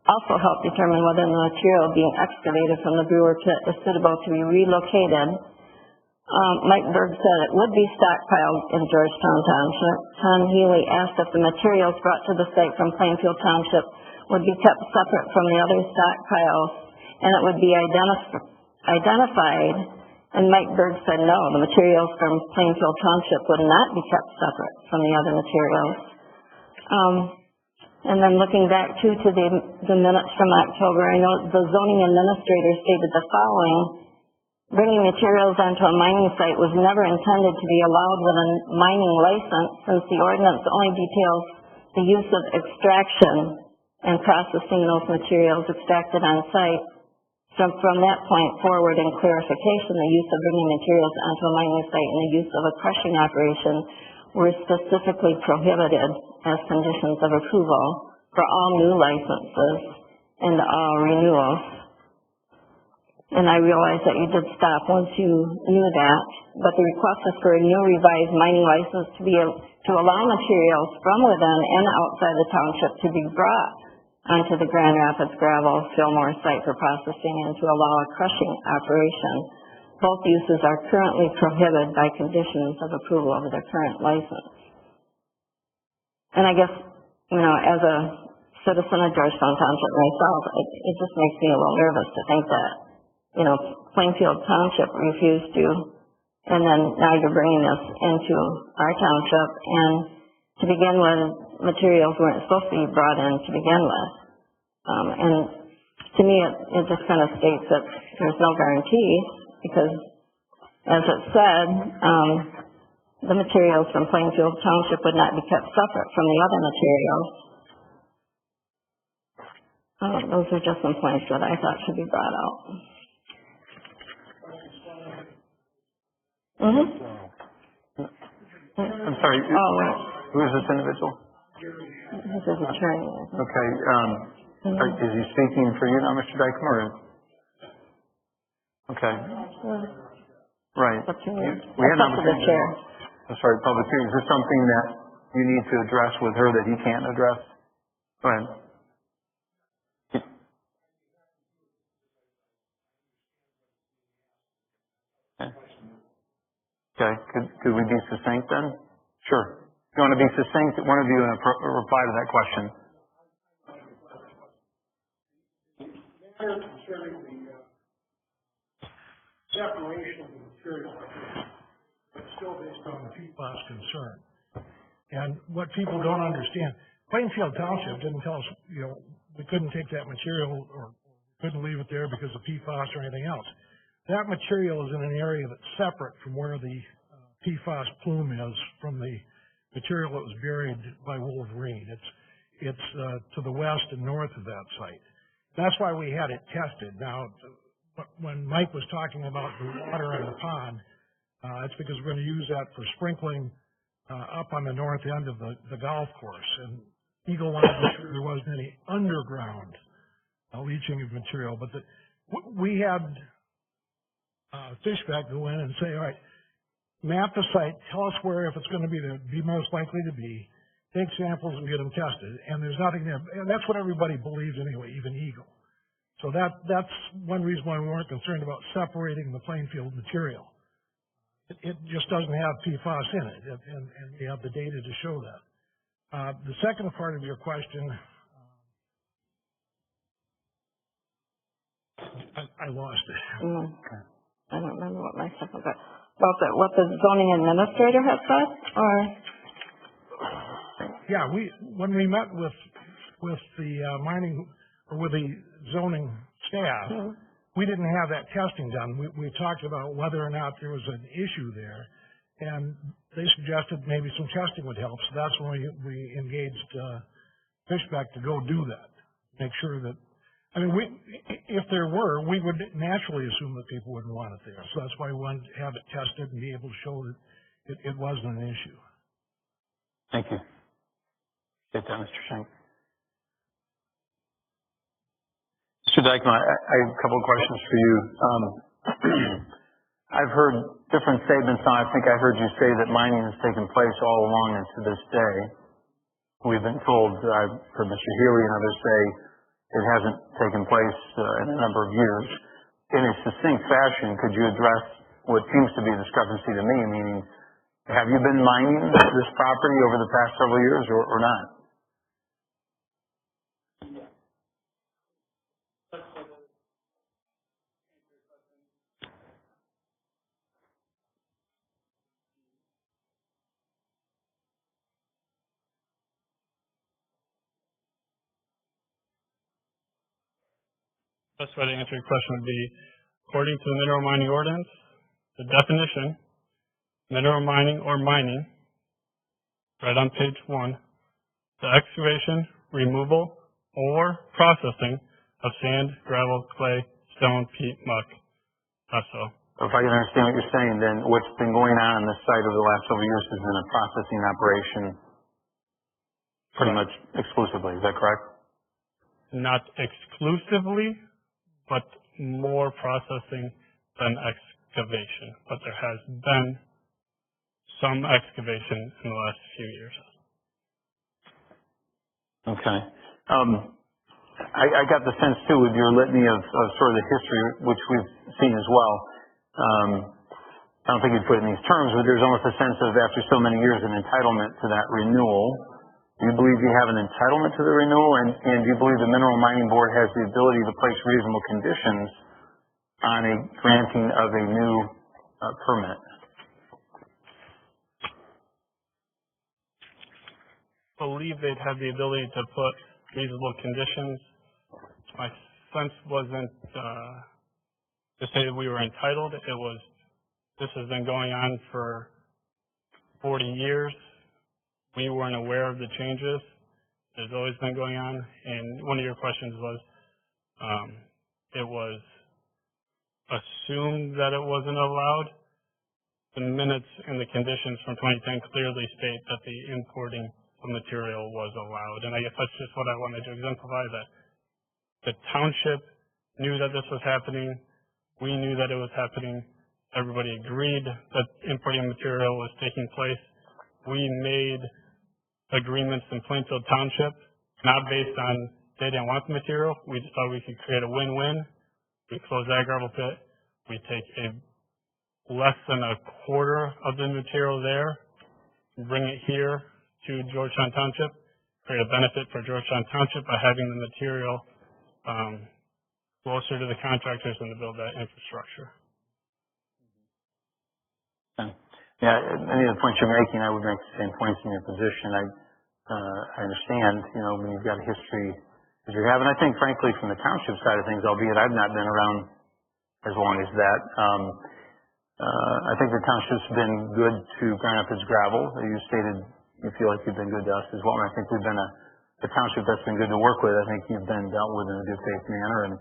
also help determine whether the material being excavated from the Brewer Pit is suitable to be relocated. Mike Berg said it would be stockpiled in Georgetown Township. Tom Healy asked if the materials brought to the site from Plainfield Township would be kept separate from the other stockpiles, and it would be identified, and Mike Berg said no, the materials from Plainfield Township would not be kept separate from the other materials. And then looking back too to the minutes from October, I know the zoning administrator stated the following: bringing materials onto a mining site was never intended to be allowed with a mining license, since the ordinance only details the use of extraction and processing those materials extracted on site. From that point forward in clarification, the use of bringing materials onto a mining site and the use of a crushing operation were specifically prohibited as conditions of approval for all new licenses and all renewals. And I realize that you did stop once you knew that, but the request is for a new revised mining license to allow materials from within and outside the township to be brought onto the Grand Rapids Gravel Fillmore site for processing and to allow a crushing operation. Both uses are currently prohibited by conditions of approval of their current license. And I guess, as a citizen of Georgetown Township myself, it just makes me a little nervous to think that, Plainfield Township refused to, and then now you're bringing this into our township, and to begin with, materials weren't supposed to be brought in to begin with. And to me, it just kind of states that there's no guarantee, because as it said, the materials from Plainfield Township would not be kept separate from the other materials. Those are just some points that I thought should be brought out. I'm sorry. Oh, right. Who is this individual? This is attorney. Okay. Is he speaking for you now, Mr. Dykem, or? Okay. Right. Up to you. We had an Up to the opportunity. chair. I'm sorry, public hearing. Is this something that you need to address with her that he can't address? Go ahead. Okay. Could we be succinct then? Sure. If you want to be succinct, one of you in a reply to that question. Concerning the separation of the material, but still based on the PFAS concern. And what people don't understand, Plainfield Township didn't tell us, we couldn't take that material or couldn't leave it there because of PFAS or anything else. That material is in an area that's separate from where the PFAS plume is from the material that was buried by Wolverine. It's to the west and north of that site. That's why we had it tested. Now, when Mike was talking about the water in the pond, it's because we're going to use that for sprinkling up on the north end of the golf course. And Eagle wanted to make sure there wasn't any underground leaching of material. But we had Fishback go in and say, all right, map the site, tell us where, if it's going to be most likely to be, take samples and get them tested. And there's nothing there. And that's what everybody believes anyway, even Eagle. So that's one reason why we weren't concerned about separating the Plainfield material. It just doesn't have PFAS in it, and we have the data to show that. The second part of your question, I lost it. I don't remember what my second part. What the zoning administrator had said, or? Yeah, when we met with the mining, or with the zoning staff, we didn't have that testing done. We talked about whether or not there was an issue there, and they suggested maybe some testing would help. So that's when we engaged Fishback to go do that, make sure that. I mean, if there were, we would naturally assume that people wouldn't want it there. So that's why we wanted to have it tested and be able to show that it wasn't an issue. Thank you. Get that, Mr. Schenk. Mr. Dykem, I have a couple of questions for you. I've heard different statements now. I think I heard you say that mining has taken place all along and to this day. We've been told, I've heard Mr. Healy and others say, it hasn't taken place in a number of years. In a succinct fashion, could you address what seems to be a discrepancy to me, meaning, have you been mining this property over the past several years or not? best way to answer your question would be, according to the mineral mining ordinance, the definition, mineral mining or mining, right on page 1, the excavation, removal, or processing of sand, gravel, clay, stone, peat, muck, so. If I can understand what you're saying, then what's been going on this site over the last several years has been a processing operation pretty much exclusively. Is that correct? Not exclusively, but more processing than excavation. But there has been some excavation in the last few years. Okay. I got the sense too with your litany of sort of the history, which we've seen as well. I don't think you'd put it in these terms, but there's almost a sense of, after so many years, an entitlement to that renewal. Do you believe you have an entitlement to the renewal, and do you believe the Mineral Mining Board has the ability to place reasonable conditions on a granting of a new permit? I believe they'd have the ability to put reasonable conditions. My sense wasn't to say that we were entitled. It was, this has been going on for 40 years. We weren't aware of the changes. It's always been going on. And one of your questions was, it was assumed that it wasn't allowed. The minutes and the conditions from 2010 clearly state that the importing of material was allowed. And I guess that's just what I wanted to exemplify, that the township knew that this was happening. We knew that it was happening. Everybody agreed that importing material was taking place. We made agreements in Plainfield Township, not based on they didn't want the material. We just thought we could create a win-win. We close that gravel pit. We take a less than a quarter of the material there, bring it here to Georgetown Township, create a benefit for Georgetown Township by having the material closer to the contractors and to build that infrastructure. Yeah, any of the points you're making, I would make the same points in your position. I understand, when you've got a history as you have, and I think, frankly, from the township side of things, albeit I've not been around as long as that, I think the township's been good to Grand Rapids Gravel. You stated you feel like you've been good to us as well, and I think we've been a township that's been good to work with. I think you've been dealt with in a good faith manner, and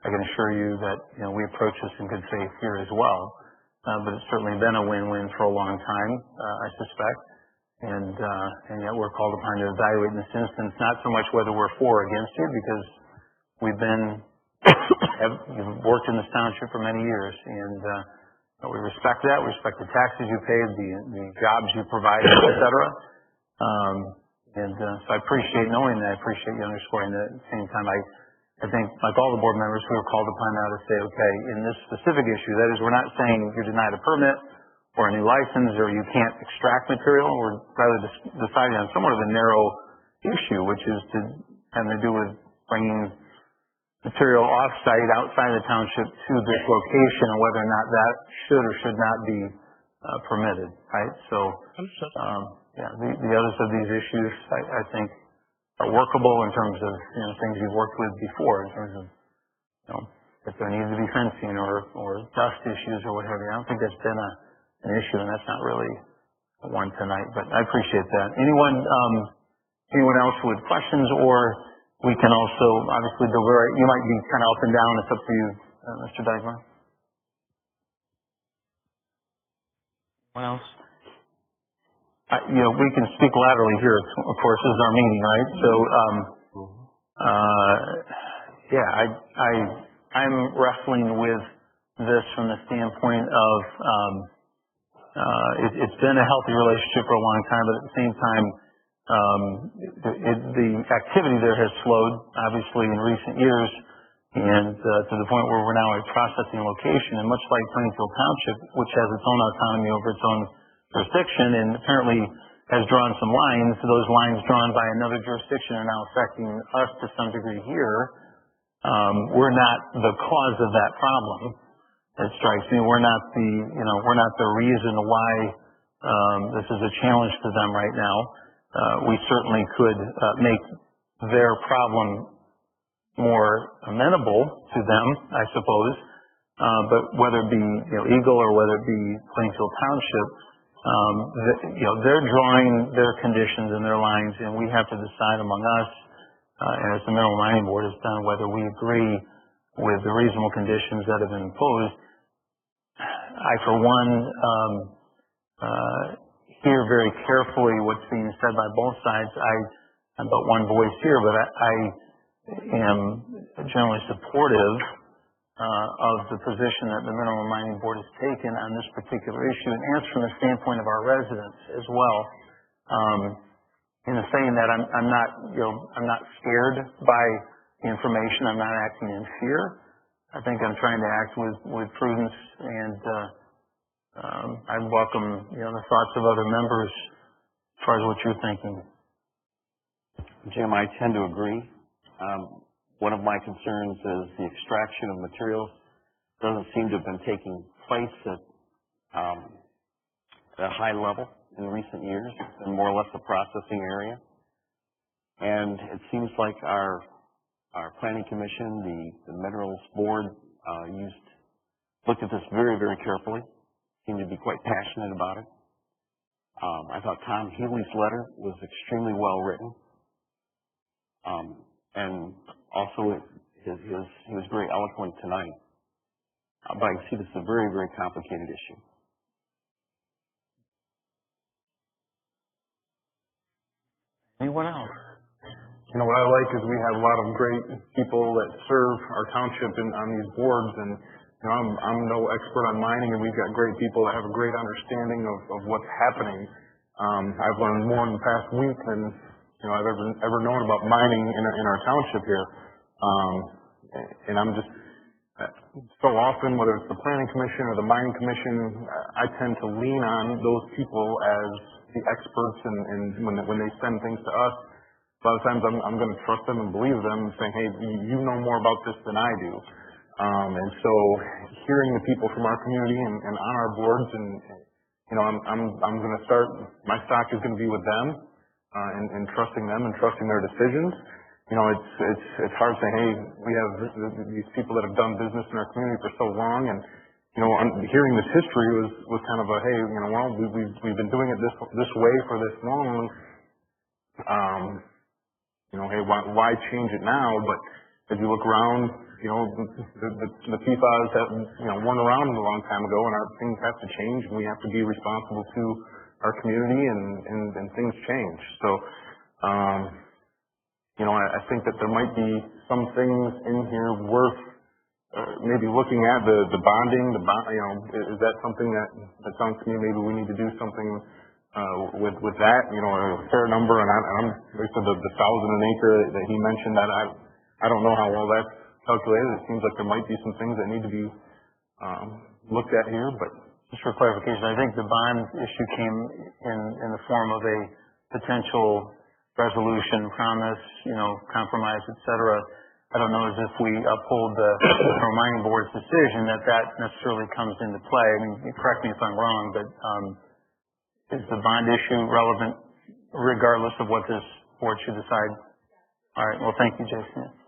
I can assure you that we approach this in good faith here as well. But it's certainly been a win-win for a long time, I suspect, and yet we're called upon to evaluate in this instance not so much whether we're for or against you, because we've worked in this township for many years, and we respect that. We respect the taxes you paid, the jobs you provided, et cetera. So I appreciate knowing that. I appreciate you underscoring that. At the same time, I think, like all the board members, we were called upon now to say, okay, in this specific issue, that is, we're not saying you're denied a permit or a new license or you can't extract material. We're rather deciding on somewhat of a narrow issue, which is having to do with bringing material off-site, outside the township, to this location, and whether or not that should or should not be permitted, right? So, the others of these issues, I think, are workable in terms of things you've worked with before, in terms of if there needs to be fencing or dust issues or whatever. I don't think that's been an issue, and that's not really one tonight. But I appreciate that. Anyone else with questions, or we can also obviously deliberate. You might be kind of up and down. It's up to you, Mr. Dagmar. What else? We can speak laterally here, of course. This is our meeting, right? So, I'm wrestling with this from the standpoint of it's been a healthy relationship for a long time, but at the same time, the activity there has slowed, obviously, in recent years, and to the point where we're now a processing location. And much like Plainfield Township, which has its own autonomy over its own jurisdiction and apparently has drawn some lines, those lines drawn by another jurisdiction are now affecting us to some degree here. We're not the cause of that problem. It strikes me we're not the reason why this is a challenge to them right now. We certainly could make their problem more amenable to them, I suppose. But whether it be, Eagle or whether it be Plainfield Township, they're drawing their conditions and their lines, and we have to decide among us, and as the Mineral Mining Board has done, whether we agree with the reasonable conditions that have been imposed. I, for one, hear very carefully what's being said by both sides. I'm but one voice here, but I am generally supportive of the position that the Mineral Mining Board has taken on this particular issue, and answer from the standpoint of our residents as well. In the saying that I'm not scared by the information. I'm not acting in fear. I think I'm trying to act with prudence, and I welcome the thoughts of other members as far as what you're thinking. Jim, I tend to agree. One of my concerns is the extraction of materials doesn't seem to have been taking place at a high level in recent years. It's been more or less a processing area. And it seems like our Planning Commission, the Minerals Board, looked at this very, very carefully, seemed to be quite passionate about it. I thought Tom Healy's letter was extremely well written. And also, he was very eloquent tonight. But I can see this is a very, very complicated issue. Anyone else? What I like is we have a lot of great people that serve our township on these boards, and I'm no expert on mining, and we've got great people that have a great understanding of what's happening. I've learned more in the past week than I've ever known about mining in our township here. And I'm just so often, whether it's the Planning Commission or the Mining Commission, I tend to lean on those people as the experts, and when they send things to us, a lot of times I'm going to trust them and believe them, saying, hey, you know more about this than I do. And so hearing the people from our community and on our boards, and I'm going to start, my stock is going to be with them, and trusting them and trusting their decisions. It's hard saying, hey, we have these people that have done business in our community for so long, and hearing this history was kind of a, hey, we've been doing it this way for this long. Hey, why change it now? But as you look around, the PFAS that weren't around a long time ago, and our things have to change, and we have to be responsible to our community, and things change. So, I think that there might be some things in here worth maybe looking at the bonding. Is that something that sounds to me maybe we need to do something with that? A fair number, and like I said, the 1,000 an acre that he mentioned, that I don't know how well that's calculated. It seems like there might be some things that need to be looked at here, but. Just for clarification, I think the bond issue came in the form of a potential resolution, promise, compromise, et cetera. I don't know as if we uphold the Mining Board's decision that necessarily comes into play. I mean, correct me if I'm wrong, but is the bond issue relevant regardless of what this board should decide? All right. Well, thank you, Jason.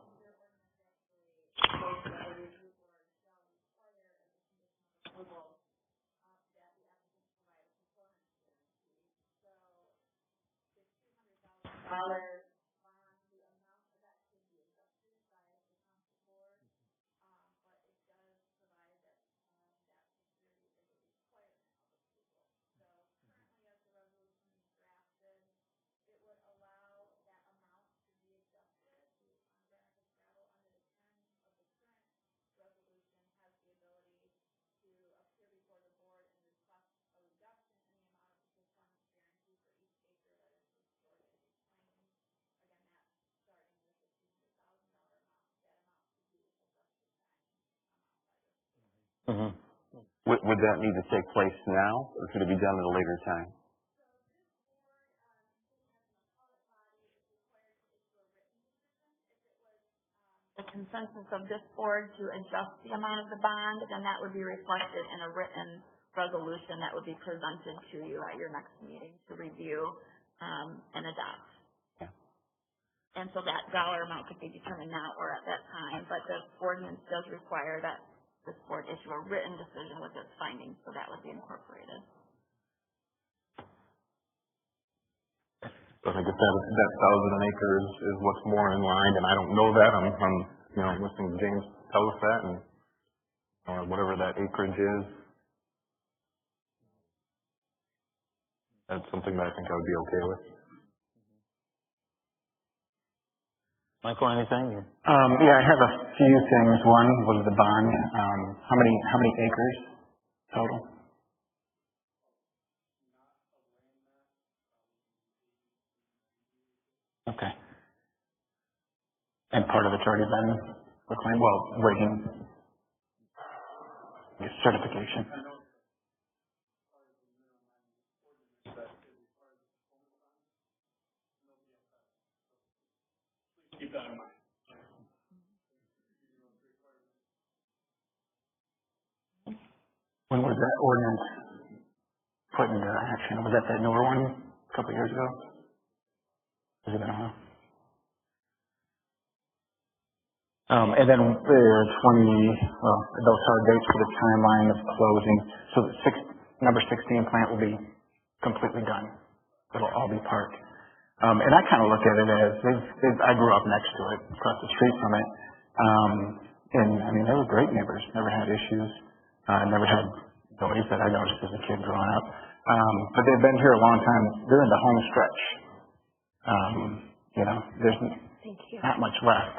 Mm-hmm. Would that need to take place now, or could it be done at a later time? The consensus of this board to adjust the amount of the bond, then that would be reflected in a written resolution that would be presented to you at your next meeting to review and adopt. Yeah. And so that dollar amount could be determined now or at that time, but the ordinance does require that this board issue a written decision with its findings, so that would be incorporated. So I think if that 1,000 acres is what's more in line, and I don't know that, I'm listening to James tell us that, and whatever that acreage is, that's something that I think I would be okay with. Michael, anything? Yeah, I have a few things. One was the bond. How many acres total? Okay. And part of it's already been reclaimed, well, waiting certification. Keep that in mind. When was that ordinance put into action? Was that newer one a couple of years ago? Has it been a while? And then those hard dates for the timeline of closing. So the number 16 plant will be completely done. It'll all be parked. And I kind of look at it as I grew up next to it, across the street from it. And I mean, they were great neighbors, never had issues, never had noise that I noticed as a kid growing up. But they've been here a long time. They're in the home stretch. There's not much left.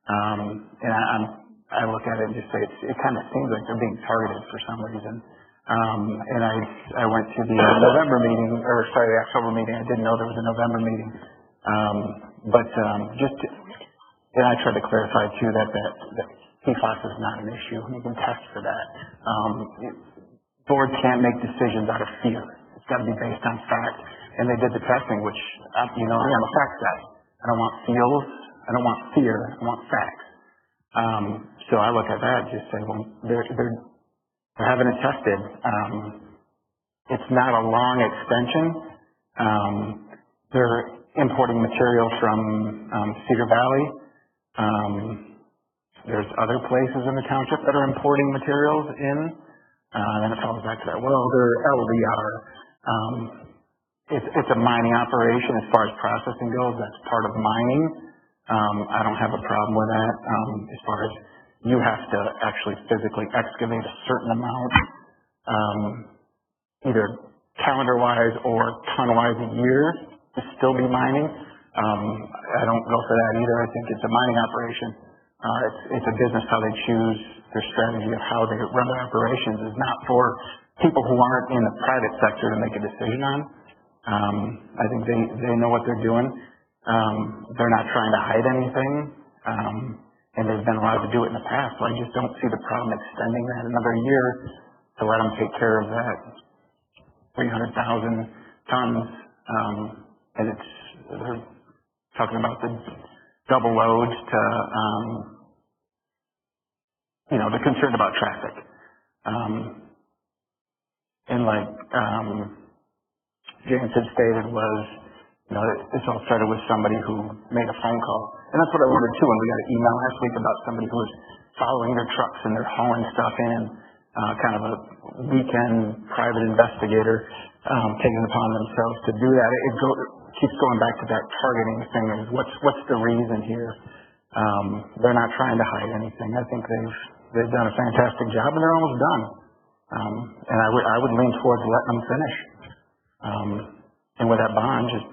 And I look at it and just say it kind of seems like they're being targeted for some reason. And I went to the October meeting. I didn't know there was a November meeting. And I tried to clarify too that PFAS is not an issue. You can test for that. Boards can't make decisions out of fear. It's got to be based on fact. And they did the testing, which I'm a fact guy. I don't want feels. I don't want fear. I want facts. So I look at that and just say, well, they're having it tested. It's not a long extension. They're importing material from Cedar Valley. There's other places in the township that are importing materials in. And it falls back to that. Well, they're LDR. It's a mining operation as far as processing goes. That's part of mining. I don't have a problem with that. As far as you have to actually physically excavate a certain amount, either calendar-wise or ton-wise a year to still be mining. I don't go for that either. I think it's a mining operation. It's a business how they choose their strategy of how they run their operations is not for people who aren't in the private sector to make a decision on. I think they know what they're doing. They're not trying to hide anything, and they've been allowed to do it in the past. So I just don't see the problem extending that another year to let them take care of that 300,000 tons. And they're talking about the double loads to, they're concerned about traffic. And like James had stated was, this all started with somebody who made a phone call. And that's what I wondered too when we got an email last week about somebody who was following their trucks and they're hauling stuff in, kind of a weekend private investigator, taking it upon themselves to do that. It keeps going back to that targeting thing of what's the reason here. They're not trying to hide anything. I think they've done a fantastic job and they're almost done. And I would lean towards letting them finish. And with that bond, just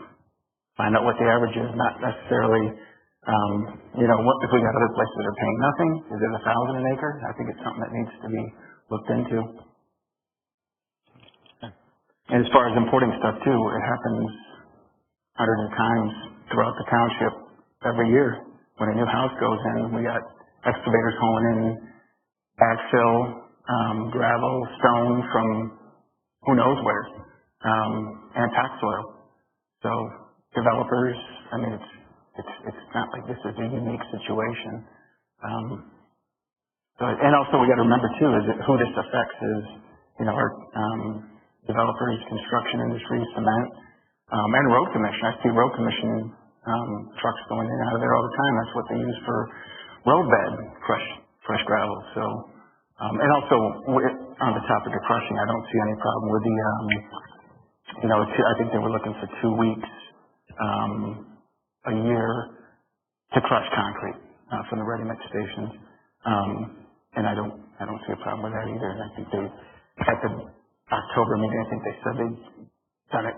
find out what the average is, not necessarily, if we got other places that are paying nothing, is it 1,000 an acre? I think it's something that needs to be looked into. And as far as importing stuff too, it happens hundreds of times throughout the township every year. When a new house goes in, we got excavators hauling in backfill, gravel, stone from who knows where, and topsoil. So developers, it's not like this is a unique situation. And also we got to remember too is that who this affects is, our developers, construction industry, cement, and road commission. I see road commission trucks going in and out of there all the time. That's what they use for roadbed, fresh gravel. So, and also on the topic of crushing, I don't see any problem with the, I think they were looking for 2 weeks a year to crush concrete from the ready mix stations, and I don't see a problem with that either. And I think they at the October meeting, I think they said they'd done it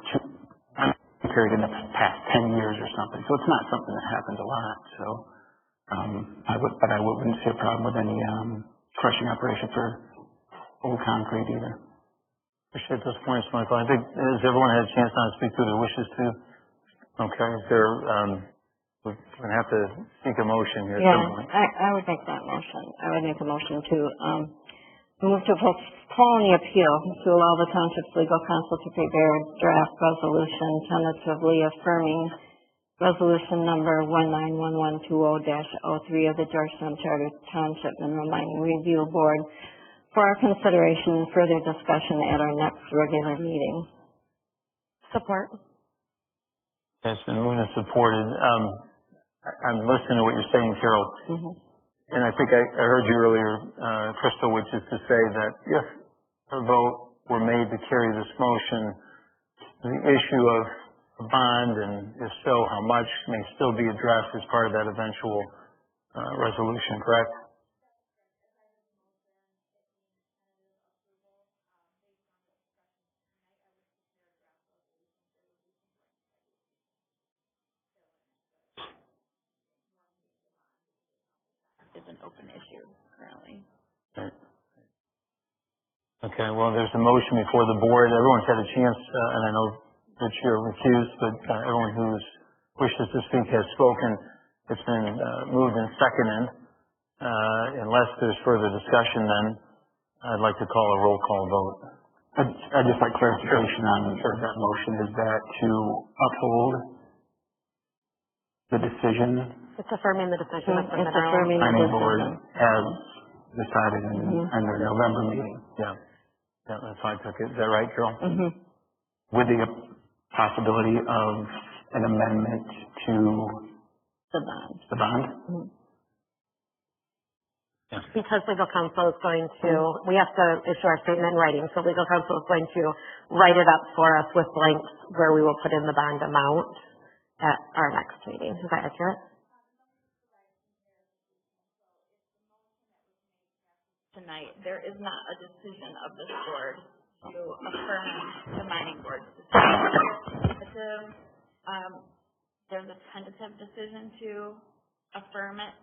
period in the past 10 years or something. So it's not something that happens a lot. So I wouldn't see a problem with any crushing operation for old concrete either. Appreciate those points, Michael. I think, has everyone had a chance now to speak to their wishes too? Okay, is there, we're going to have to seek a motion here at some point. I would make that motion. I would make a motion to move to postpone the appeal to allow the township's legal counsel to prepare a draft resolution tentatively affirming resolution number 191120-03 of the Georgetown Township Mineral Mining Review Board for our consideration and further discussion at our next regular meeting. Support. It's been moved and supported. I'm listening to what you're saying, Carol. Mm-hmm. And I think I heard you earlier, Crystal, which is to say that if a vote were made to carry this motion, the issue of a bond, and if so, how much, may still be addressed as part of that eventual resolution, correct? Is an open issue currently. Right. Okay, well, there's a motion before the board. Everyone's had a chance, and I know that you're recused, but everyone who wishes to speak has spoken. It's been moved and seconded. Unless there's further discussion, then I'd like to call a roll call vote. I'd just like clarification on that motion. Is that to uphold the decision? It's affirming the decision of the Mining Board as decided in their November meeting. Yeah, that's how I took it. Is that right, Carol? Mm-hmm. With the possibility of an amendment to The bond. the bond? Mm-hmm. Yeah. Because legal counsel is going to, we have to issue our statement in writing, so legal counsel is going to write it up for us with blanks where we will put in the bond amount at our next meeting. Is that accurate? Tonight, there is not a decision of this board to affirm the mining board's decision. There's a tentative decision to affirm it,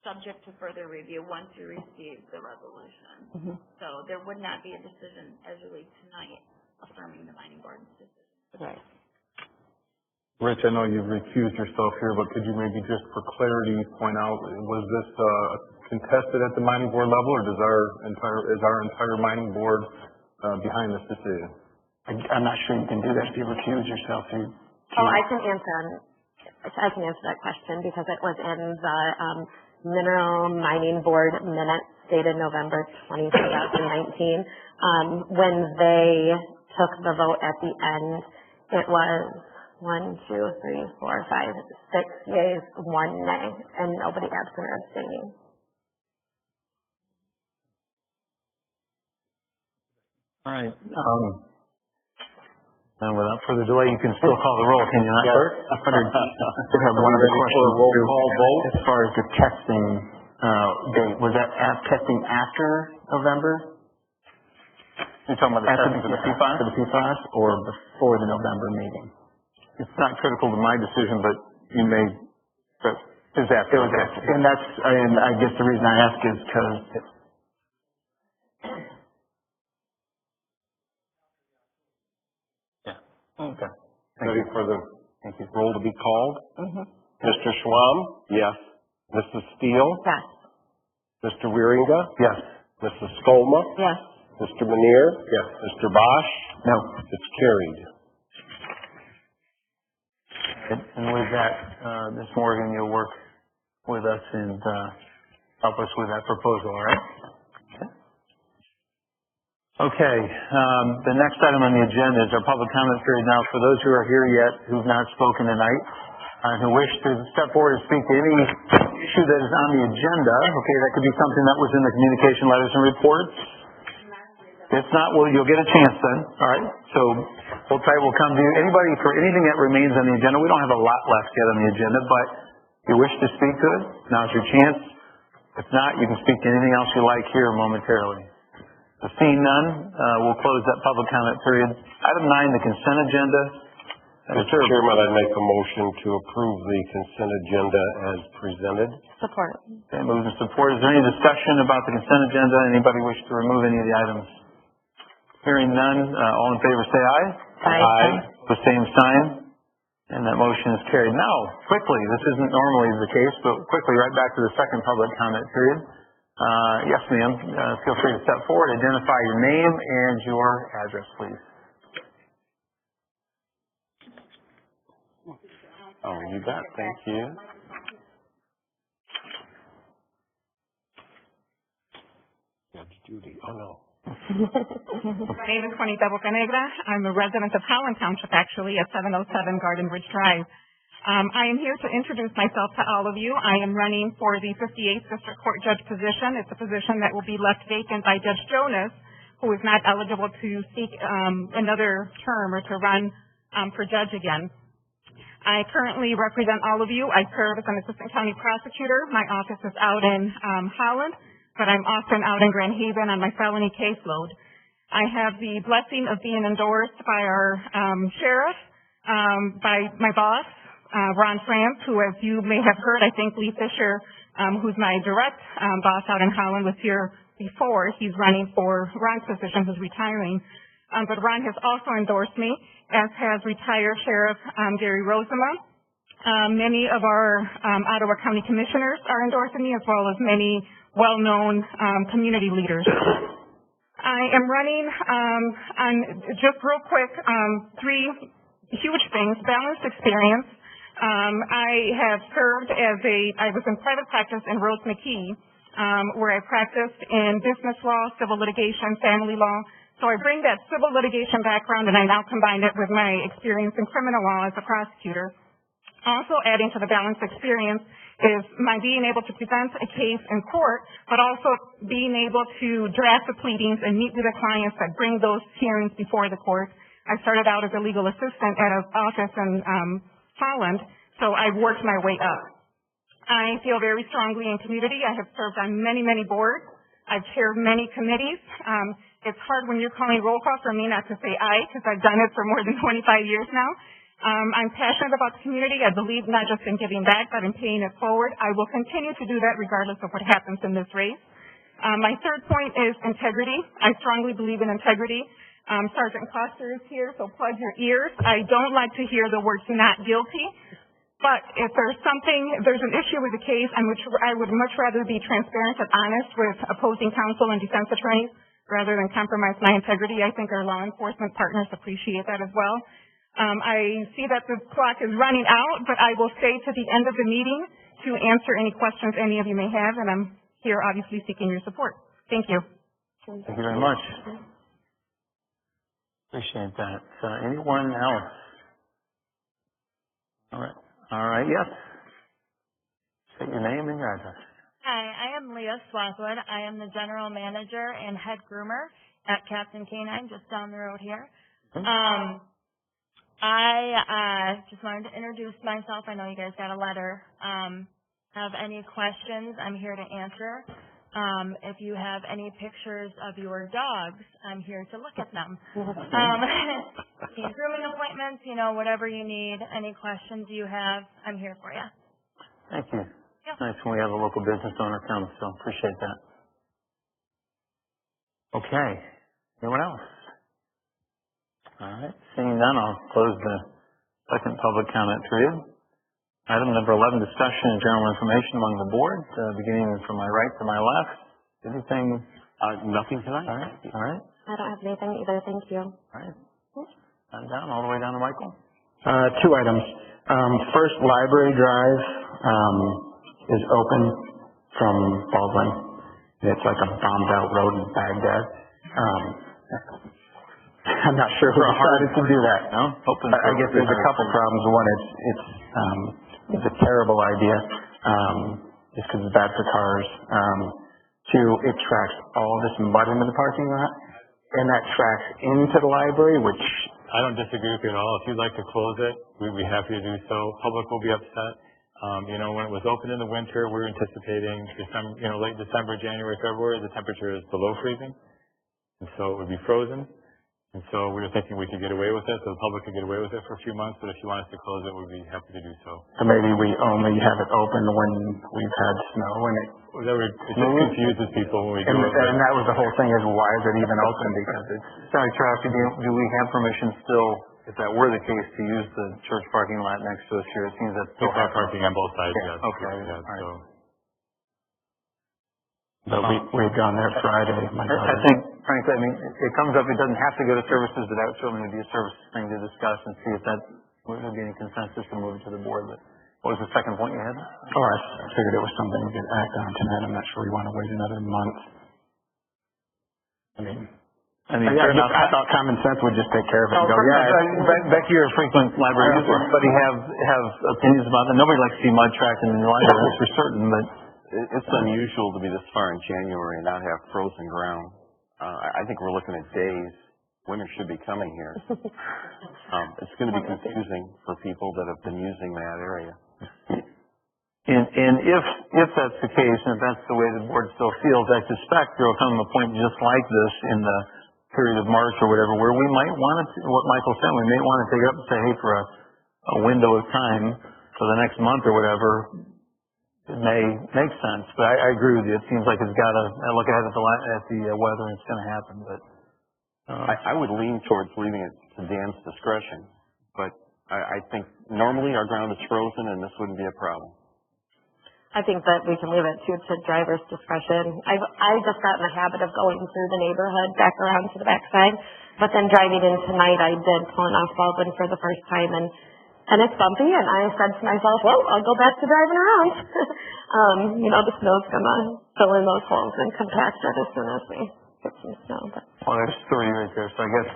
subject to further review once you receive the resolution. Mm-hmm. So there would not be a decision as you leave tonight affirming the mining board's decision. Right. Rich, I know you've recused yourself here, but could you maybe just for clarity point out, was this contested at the mining board level, or is our entire mining board behind this decision? I'm not sure you can do that if you recuse yourself. I can answer that question because it was in the Mineral Mining Board minutes dated November 20, 2019. When they took the vote at the end, it was 1, 2, 3, 4, 5, 6 yeas, 1 nay, and nobody absent or abstaining. All right. And without further delay, you can still call the roll, can you not, Clerk? I did have one other question. Roll call vote. As far as the testing date, was that testing after November? You're talking about the testing for the PFAS? For the PFAS, or before the November meeting? It's not critical to my decision, but you may, but it was after. It was after. And I guess the reason I ask is because Okay. Ready for the roll to be called? Mm-hmm. Mr. Schwam? Yes. Mrs. Steele? Yes. Mr. Wieringa? Yes. Mrs. Skolma? Yes. Mr. Manier? Yes. Mr. Bosch? no. It's carried. And with that, Ms. Morgan, you'll work with us and help us with that proposal, all right? Okay, the next item on the agenda is our public comment period. Now, for those who are here yet who've not spoken tonight, who wish to step forward and speak to any issue that is on the agenda. Okay, that could be something that was in the communication letters and reports. If not, well, you'll get a chance then. All right. So hold tight. We'll come to you. Anybody for anything that remains on the agenda. We don't have a lot left yet on the agenda, but if you wish to speak to it, now's your chance. If not, you can speak to anything else you like here momentarily. So seeing none, we'll close that public comment period. Item 9, the consent agenda. Mr. Chairman, I'd make a motion to approve the consent agenda as presented. Support. Okay, moved and supported. Is there any discussion about the consent agenda? Anybody wish to remove any of the items? Hearing none, all in favor say aye. Aye. The same sign. And that motion is carried. Now, quickly, this isn't normally the case, but quickly, right back to the second public comment period. Yes, ma'am. Feel free to step forward, identify your name and your address, please. Oh, you bet. Thank you. Judge Judy. Oh, no. My name is Juanita Bocanegra. I'm a resident of Howland Township, actually, at 707 Garden Bridge Drive. I am here to introduce myself to all of you. I am running for the 58th District Court Judge position. It's a position that will be left vacant by Judge Jonas, who is not eligible to seek another term or to run for judge again. I currently represent all of you. I serve as an assistant county prosecutor. My office is out in Holland, but I'm often out in Grand Haven on my felony caseload. I have the blessing of being endorsed by our sheriff, by my boss, Ron France, who, as you may have heard, I think Lee Fisher, who's my direct boss out in Holland, was here before. He's running for Ron's position, who's retiring. But Ron has also endorsed me, as has retired Sheriff Gary Rosema. Many of our Ottawa County Commissioners are endorsing me, as well as many well-known community leaders. I am running on, just real quick, 3 huge things: balanced experience. I have served I was in private practice in Rose McKee, where I practiced in business law, civil litigation, family law. So I bring that civil litigation background, and I now combine it with my experience in criminal law as a prosecutor. Also adding to the balanced experience is my being able to present a case in court, but also being able to draft the pleadings and meet with the clients that bring those hearings before the court. I started out as a legal assistant at an office in Holland, so I've worked my way up. I feel very strongly in community. I have served on many, many boards. I've chaired many committees. It's hard when you're calling roll call for me not to say aye, because I've done it for more than 25 years now. I'm passionate about the community. I believe not just in giving back, but in paying it forward. I will continue to do that regardless of what happens in this race. My third point is integrity. I strongly believe in integrity. Sergeant Coster is here, so plug your ears. I don't like to hear the words not guilty. But if there's an issue with the case, I would much rather be transparent and honest with opposing counsel and defense attorneys rather than compromise my integrity. I think our law enforcement partners appreciate that as well. I see that the clock is running out, but I will stay to the end of the meeting to answer any questions any of you may have, and I'm here obviously seeking your support. Thank you. Thank you very much. Appreciate that. Anyone else? All right, yes. State your name and your address. Hi, I am Leah Swathwood. I am the general manager and head groomer at Captain Canine, just down the road here. I just wanted to introduce myself. I know you guys got a letter. Have any questions, I'm here to answer. If you have any pictures of your dogs, I'm here to look at them. Need grooming appointments, whatever you need, any questions you have, I'm here for you. Thank you. Yeah. Nice when we have a local business owner come, so appreciate that. Okay. Anyone else? All right. Seeing none, I'll close the second public comment period. Item number 11, discussion and general information among the board, beginning from my right to my left. Anything? Nothing tonight. All right. I don't have anything either, thank you. All right. Down, all the way down to Michael. 2 items. First, Library Drive is open from Baldwin. It's like a bombed-out road in Baghdad. I'm not sure who decided to do that. No? I guess there's a couple problems. One is it's is a terrible idea, just because it's bad for cars. Two, it tracks all this mud into the parking lot, and that tracks into the library, which... I don't disagree with you at all. If you'd like to close it, we'd be happy to do so. Public will be upset. When it was open in the winter, we were anticipating December, late December, January, February, the temperature is below freezing. And so it would be frozen. And so we were thinking we could get away with it, so the public could get away with it for a few months, but if you want us to close it, we'd be happy to do so. So maybe we only have it open when we've had snow and it just confuses people when we do it. And that was the whole thing, is why is it even open? Because it's... Sorry, Travis, do we have permission still, if that were the case, to use the church parking lot next to us here? It seems that's still We've got parking on both sides, yeah. yes. Okay. Yeah, all right. But we've gone there Friday. I think, frankly, it comes up, it doesn't have to go to services, but that would certainly be a service thing to discuss and see if that would be any consensus to move it to the board. But what was the second point you had? Oh, I figured it was something we could act on tonight. I'm not sure we want to wait another month. I thought common sense would just take care of it. Becky, you're a frequent library user. Everybody have opinions about that. Nobody likes to see mud tracking in the library, that's for certain, but it's unusual to be this far in January and not have frozen ground. I think we're looking at days. Winter should be coming here. It's going to be confusing for people that have been using that area. And if that's the case, and if that's the way the board still feels, I suspect there will come a point just like this in the period of March or whatever, where we might want to, what Michael said, we may want to take it up and say, hey, for a window of time for the next month or whatever, it may make sense. But I agree with you. It seems like it's got to, I look ahead at the weather and it's going to happen. But I would lean towards leaving it to Dan's discretion. But I think normally our ground is frozen and this wouldn't be a problem. I think that we can leave it to driver's discretion. I just got in the habit of going through the neighborhood back around to the backside, but then driving in tonight, I did pull off Baldwin for the first time, and it's bumpy, and I said to myself, well, I'll go back to driving around. The snow's gonna fill in those holes and compact it as soon as we get some snow. But. Well, there's 30 right there, so I guess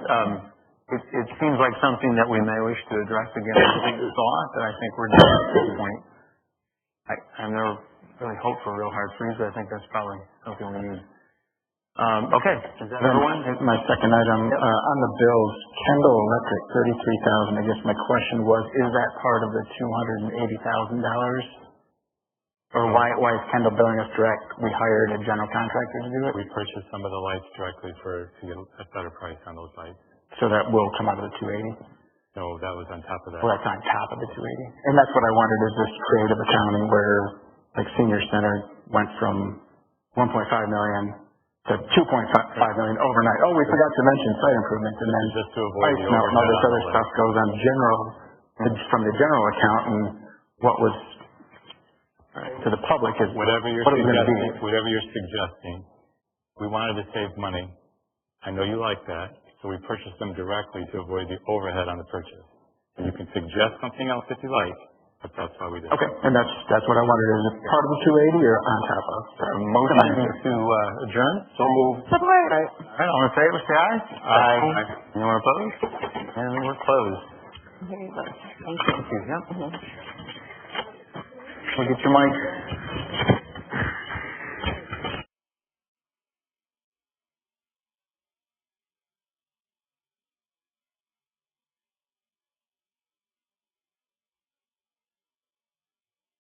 it seems like something that we may wish to address again. I think it's a lot that I think we're doing at this point. I've never really hoped for a real hard freeze, but I think that's probably something we need. Okay, is that everyone? My second item, on the bills, Kendall Electric, $33,000. I guess my question was, is that part of the $280,000? Or why is Kendall billing us direct? We hired a general contractor to do it? We purchased some of the lights directly to get a better price on those lights. So that will come out of the $280,000? No, that was on top of that. Well, that's on top of the $280,000. And that's what I wanted, is this creative accounting where, like, Senior Center went from $1.5 million to $2.5 million overnight. Oh, we forgot to mention site improvements, and then just to avoid the and all this other stuff goes on from the general account, and what was to the public is whatever you're suggesting. We wanted to save money. I know you like that, so we purchased them directly to avoid the overhead on the purchase. And you can suggest something else if you like, but that's why we did it. Okay, and that's what I wanted. Is it part of the $280,000 or on top of? Motion to adjourn? So moved. Support. All right, all in favor, say aye. Aye. Anyone opposed? And we're closed. Here you go. Thank you. Yep. We'll get your mic.